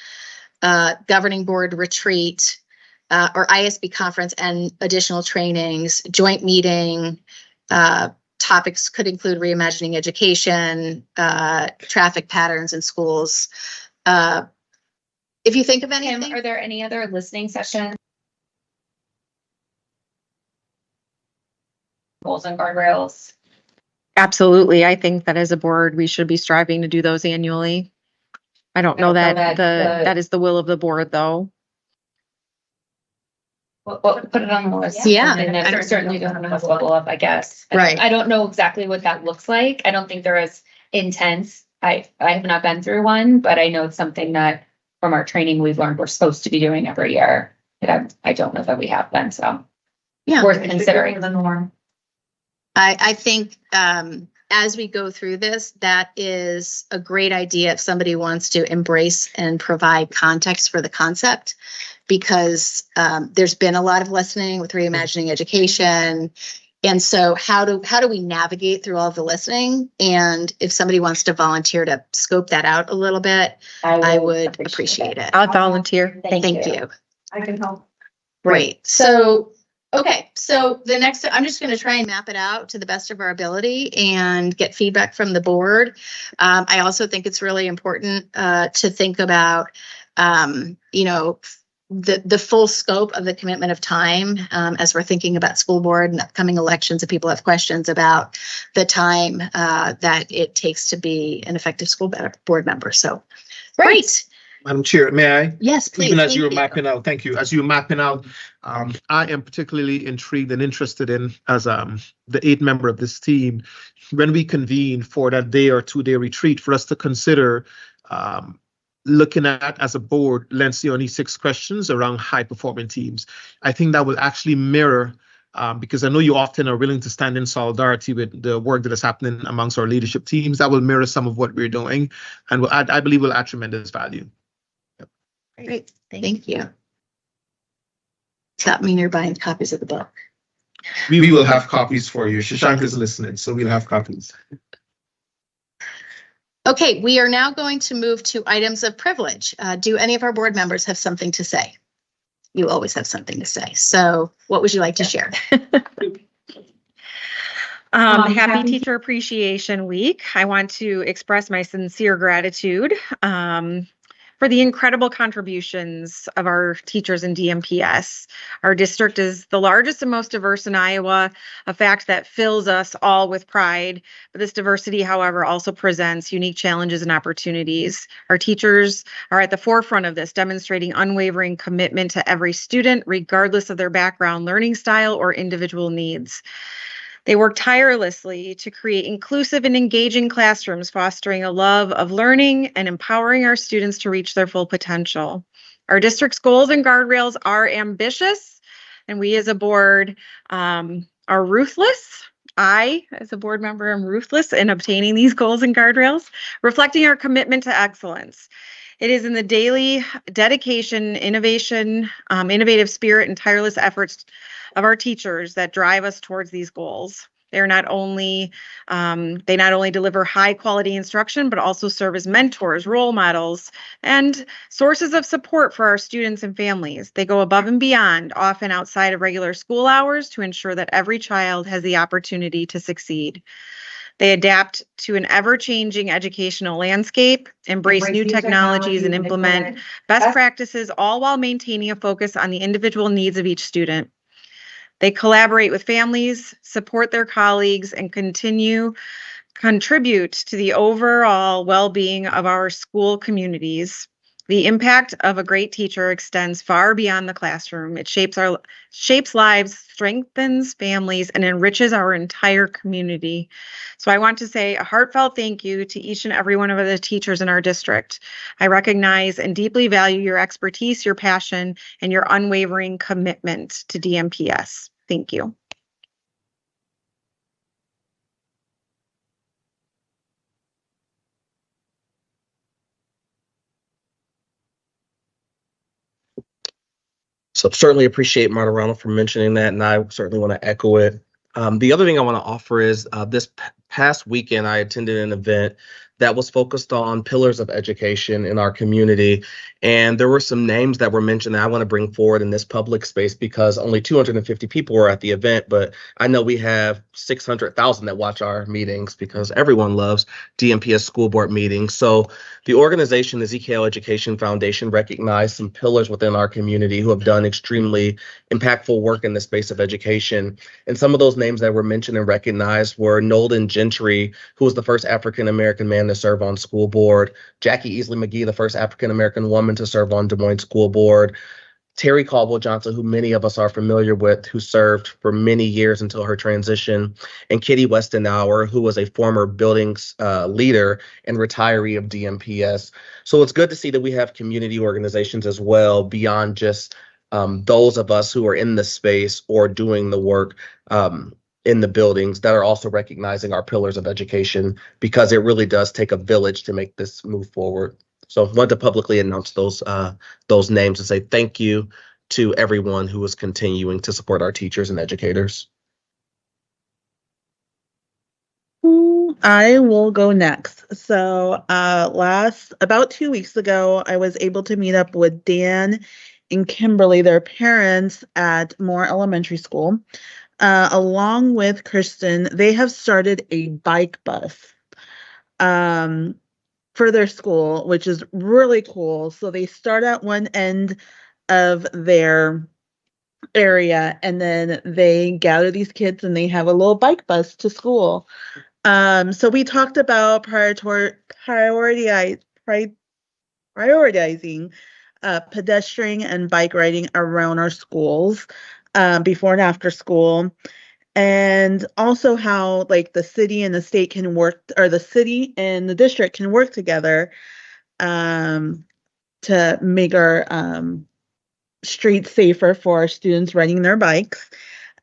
S7: governing board retreat, or ISB conference and additional trainings, joint meeting, topics could include reimagining education, traffic patterns in schools. If you think of anything,
S4: are there any other listening sessions? Goals and guardrails.
S16: Absolutely. I think that as a board, we should be striving to do those annually. I don't know that that is the will of the board, though.
S4: Well, put it on the list.
S7: Yeah.
S4: And then certainly don't have to level up, I guess.
S7: Right.
S4: I don't know exactly what that looks like. I don't think they're as intense. I have not been through one, but I know it's something that from our training we've learned we're supposed to be doing every year. And I don't know that we have been, so
S7: yeah,
S4: worth considering.
S17: The norm.
S7: I think as we go through this, that is a great idea if somebody wants to embrace and provide context for the concept, because there's been a lot of listening with reimagining education. And so how do we navigate through all of the listening? And if somebody wants to volunteer to scope that out a little bit, I would appreciate it.
S16: I'll volunteer.
S7: Thank you.
S17: I can help.
S7: Great. So, okay. So the next, I'm just going to try and map it out to the best of our ability and get feedback from the board. I also think it's really important to think about, you know, the full scope of the commitment of time as we're thinking about school board and upcoming elections. If people have questions about the time that it takes to be an effective school board member. So great.
S6: Madam Chair, may I?
S7: Yes, please.
S6: Even as you were
S7: Thank you.
S6: mapping out, thank you. As you were mapping out, I am particularly intrigued and interested in, as the 8th member of this team, when we convene for that day or 2-day retreat, for us to consider looking at, as a board, let's see, only 6 questions around high-performing teams. I think that will actually mirror, because I know you often are willing to stand in solidarity with the work that is happening amongst our leadership teams. That will mirror some of what we're doing, and will add, I believe, will add tremendous value.
S7: Great. Thank you. Does that mean you're buying copies of the book?
S6: We will have copies for you. Shashank is listening, so we'll have copies.
S7: Okay, we are now going to move to items of privilege. Do any of our board members have something to say? You always have something to say. So what would you like to share?
S16: Happy Teacher Appreciation Week. I want to express my sincere gratitude for the incredible contributions of our teachers in DMPS. Our district is the largest and most diverse in Iowa, a fact that fills us all with pride. But this diversity, however, also presents unique challenges and opportunities. Our teachers are at the forefront of this, demonstrating unwavering commitment to every student, regardless of their background, learning style, or individual needs. They work tirelessly to create inclusive and engaging classrooms, fostering a love of learning and empowering our students to reach their full potential. Our district's goals and guardrails are ambitious, and we as a board are ruthless. I, as a board member, am ruthless in obtaining these goals and guardrails, reflecting our commitment to excellence. It is in the daily dedication, innovation, innovative spirit, and tireless efforts of our teachers that drive us towards these goals. They not only deliver high quality instruction, but also serve as mentors, role models, and sources of support for our students and families. They go above and beyond, often outside of regular school hours, to ensure that every child has the opportunity to succeed. They adapt to an ever-changing educational landscape, embrace new technologies, and implement best practices, all while maintaining a focus on the individual needs of each student. They collaborate with families, support their colleagues, and contribute to the overall well-being of our school communities. The impact of a great teacher extends far beyond the classroom. It shapes lives, strengthens families, and enriches our entire community. So I want to say a heartfelt thank you to each and every one of the teachers in our district. I recognize and deeply value your expertise, your passion, and your unwavering commitment to DMPS. Thank you.
S2: So certainly appreciate Marta Ronald for mentioning that, and I certainly want to echo it. The other thing I want to offer is this past weekend, I attended an event that was focused on pillars of education in our community. And there were some names that were mentioned that I want to bring forward in this public space because only 250 people were at the event, but I know we have 600,000 that watch our meetings because everyone loves DMPS school board meetings. So the organization, the ZKL Education Foundation, recognized some pillars within our community who have done extremely impactful work in the space of education. And some of those names that were mentioned and recognized were Nolden Gentry, who was the first African-American man to serve on school board, Jackie Easley McGee, the first African-American woman to serve on Des Moines School Board, Terry Caldwell Johnson, who many of us are familiar with, who served for many years until her transition, and Kitty Westenauer, who was a former buildings leader and retiree of DMPS. So it's good to see that we have community organizations as well beyond just those of us who are in the space or doing the work. in the buildings that are also recognizing our pillars of education, because it really does take a village to make this move forward. So I wanted to publicly announce those names and say thank you to everyone who is continuing to support our teachers and educators.
S3: I will go next. So about 2 weeks ago, I was able to meet up with Dan and Kimberly, their parents, at Moore Elementary School. Along with Kristen, they have started a bike bus for their school, which is really cool. So they start at one end of their area, and then they gather these kids and they have a little bike bus to school. So we talked about prioritizing pedestrian and bike riding around our schools before and after school, and also how like the city and the state can work, or the city and the district can work together to make our streets safer for our students riding their bikes.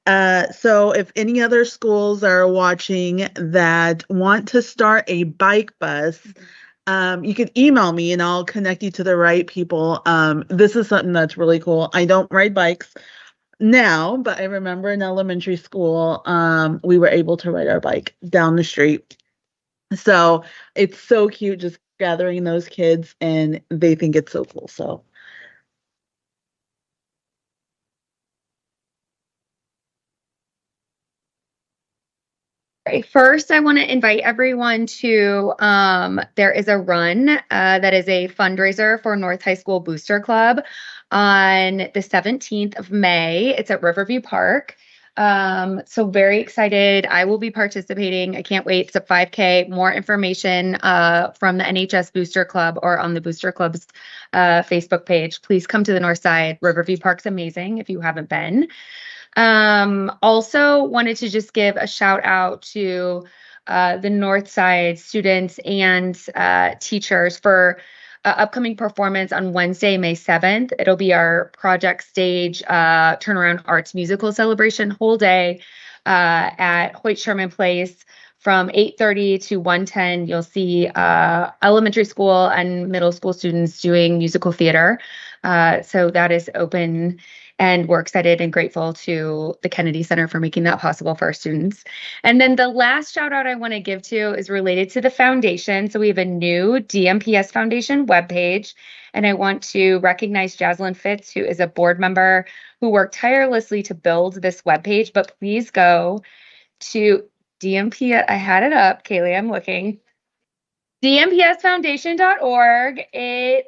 S3: So if any other schools are watching that want to start a bike bus, you could email me and I'll connect you to the right people. This is something that's really cool. I don't ride bikes now, but I remember in elementary school, we were able to ride our bike down the street. So it's so cute just gathering those kids, and they think it's so cool. So
S4: first, I want to invite everyone to, there is a run that is a fundraiser for North High School Booster Club on the 17th of May. It's at Riverview Park. So very excited. I will be participating. I can't wait. It's a 5K. More information from the NHS Booster Club or on the Booster Club's Facebook page. Please come to the North Side. Riverview Park's amazing if you haven't been. Also wanted to just give a shout out to the North Side students and teachers for upcoming performance on Wednesday, May 7th. It'll be our Project Stage Turnaround Arts Musical Celebration whole day at Hoyt Sherman Place from 8:30 to 1:10. You'll see elementary school and middle school students doing musical theater. So that is open, and we're excited and grateful to the Kennedy Center for making that possible for our students. And then the last shout out I want to give to is related to the foundation. So we have a new DMPS Foundation webpage, and I want to recognize Jaslyn Fitz, who is a board member who worked tirelessly to build this webpage. But please go to DMPS. I had it up, Kaylee, I'm looking. DMPSfoundation.org.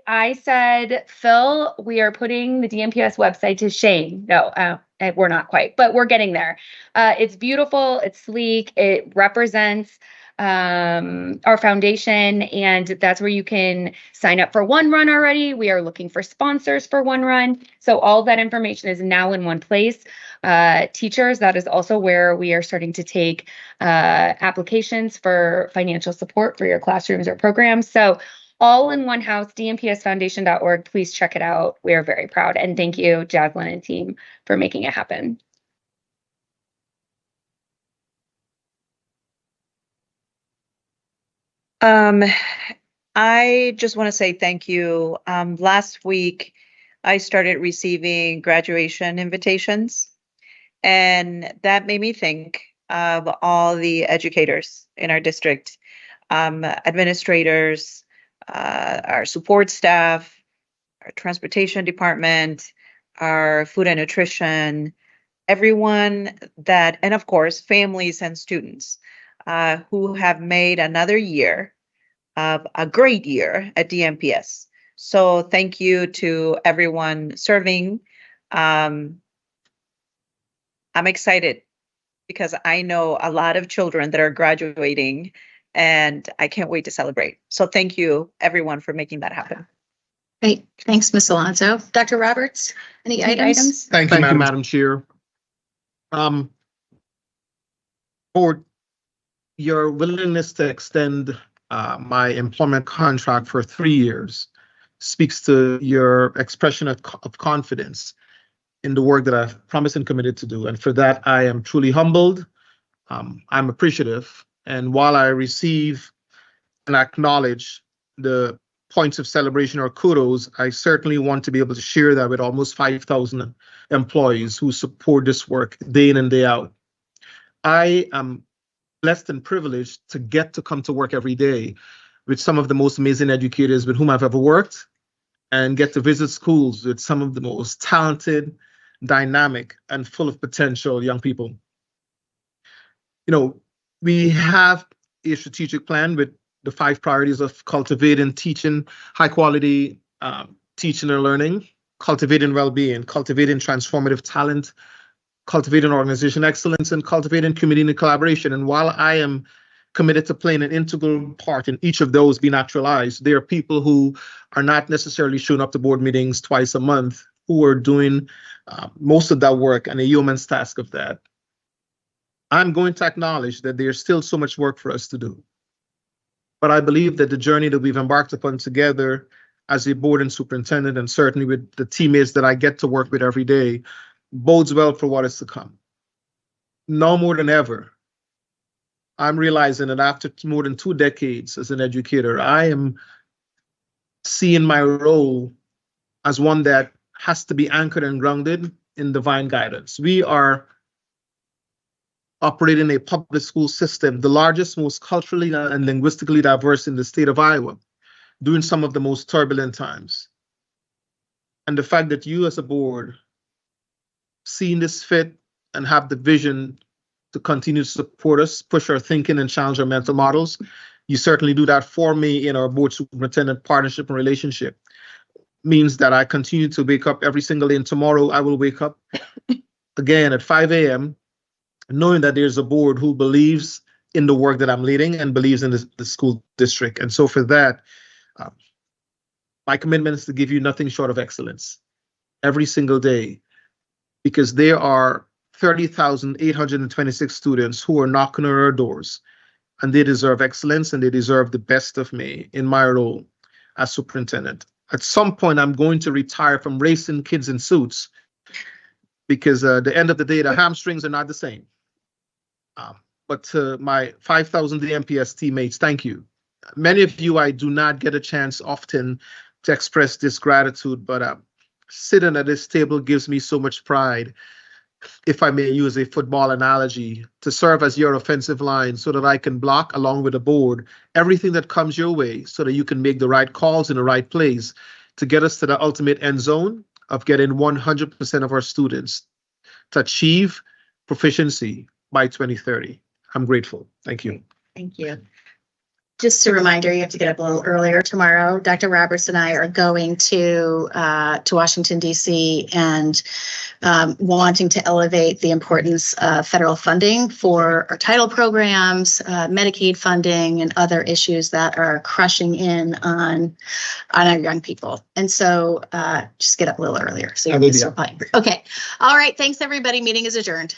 S4: I said, Phil, we are putting the DMPS website to shame. No, we're not quite, but we're getting there. It's beautiful. It's sleek. It represents our foundation, and that's where you can sign up for one run already. We are looking for sponsors for one run. So all that information is now in one place. Teachers, that is also where we are starting to take applications for financial support for your classrooms or programs. So all in one house, DMPSfoundation.org. Please check it out. We are very proud. And thank you, Jaslyn and team, for making it happen.
S18: I just want to say thank you. Last week, I started receiving graduation invitations, and that made me think of all the educators in our district, administrators, our support staff, our transportation department, our food and nutrition, everyone that, and of course, families and students who have made another year of a great year at DMPS. So thank you to everyone serving. I'm excited because I know a lot of children that are graduating, and I can't wait to celebrate. So thank you, everyone, for making that happen.
S7: Great. Thanks, Ms. Alonso. Dr. Roberts, any items?
S6: Thank you, Madam Chair. For your willingness to extend my employment contract for 3 years speaks to your expression of confidence in the work that I've promised and committed to do. And for that, I am truly humbled. I'm appreciative. And while I receive and acknowledge the points of celebration or kudos, I certainly want to be able to share that with almost 5,000 employees who support this work day in and day out. I am blessed and privileged to get to come to work every day with some of the most amazing educators with whom I've ever worked, and get to visit schools with some of the most talented, dynamic, and full of potential young people. You know, we have a strategic plan with the 5 priorities of cultivating, teaching, high quality teaching and learning, cultivating well-being, cultivating transformative talent, cultivating organization excellence, and cultivating community collaboration. And while I am committed to playing an integral part in each of those being actualized, there are people who are not necessarily showing up to board meetings twice a month who are doing most of that work and a yeoman's task of that. I'm going to acknowledge that there's still so much work for us to do. But I believe that the journey that we've embarked upon together as a board and superintendent, and certainly with the teammates that I get to work with every day, bodes well for what is to come. No more than ever, I'm realizing that after more than 2 decades as an educator, I am seeing my role as one that has to be anchored and grounded in divine guidance. We are operating a public school system, the largest, most culturally and linguistically diverse in the state of Iowa, during some of the most turbulent times. And the fact that you as a board, seeing this fit and have the vision to continue to support us, push our thinking and challenge our mental models, you certainly do that for me in our board superintendent partnership and relationship. Means that I continue to wake up every single day, and tomorrow I will wake up again at 5 a.m. knowing that there's a board who believes in the work that I'm leading and believes in the school district. And so for that, my commitment is to give you nothing short of excellence every single day, because there are 30,826 students who are knocking on our doors, and they deserve excellence and they deserve the best of me in my role as superintendent. At some point, I'm going to retire from racing kids in suits, because at the end of the day, the hamstrings are not the same. But to my 5,000 DMPS teammates, thank you. Many of you, I do not get a chance often to express this gratitude, but sitting at this table gives me so much pride, if I may use a football analogy, to serve as your offensive line so that I can block, along with the board, everything that comes your way so that you can make the right calls in the right place to get us to the ultimate end zone of getting 100% of our students to achieve proficiency by 2030. I'm grateful. Thank you.
S7: Thank you. Just a reminder, you have to get up a little earlier tomorrow. Dr. Roberts and I are going to Washington, D.C. and wanting to elevate the importance of federal funding for our title programs, Medicaid funding, and other issues that are crushing in on our young people. And so just get up a little earlier. So you're okay. All right. Thanks, everybody. Meeting is adjourned.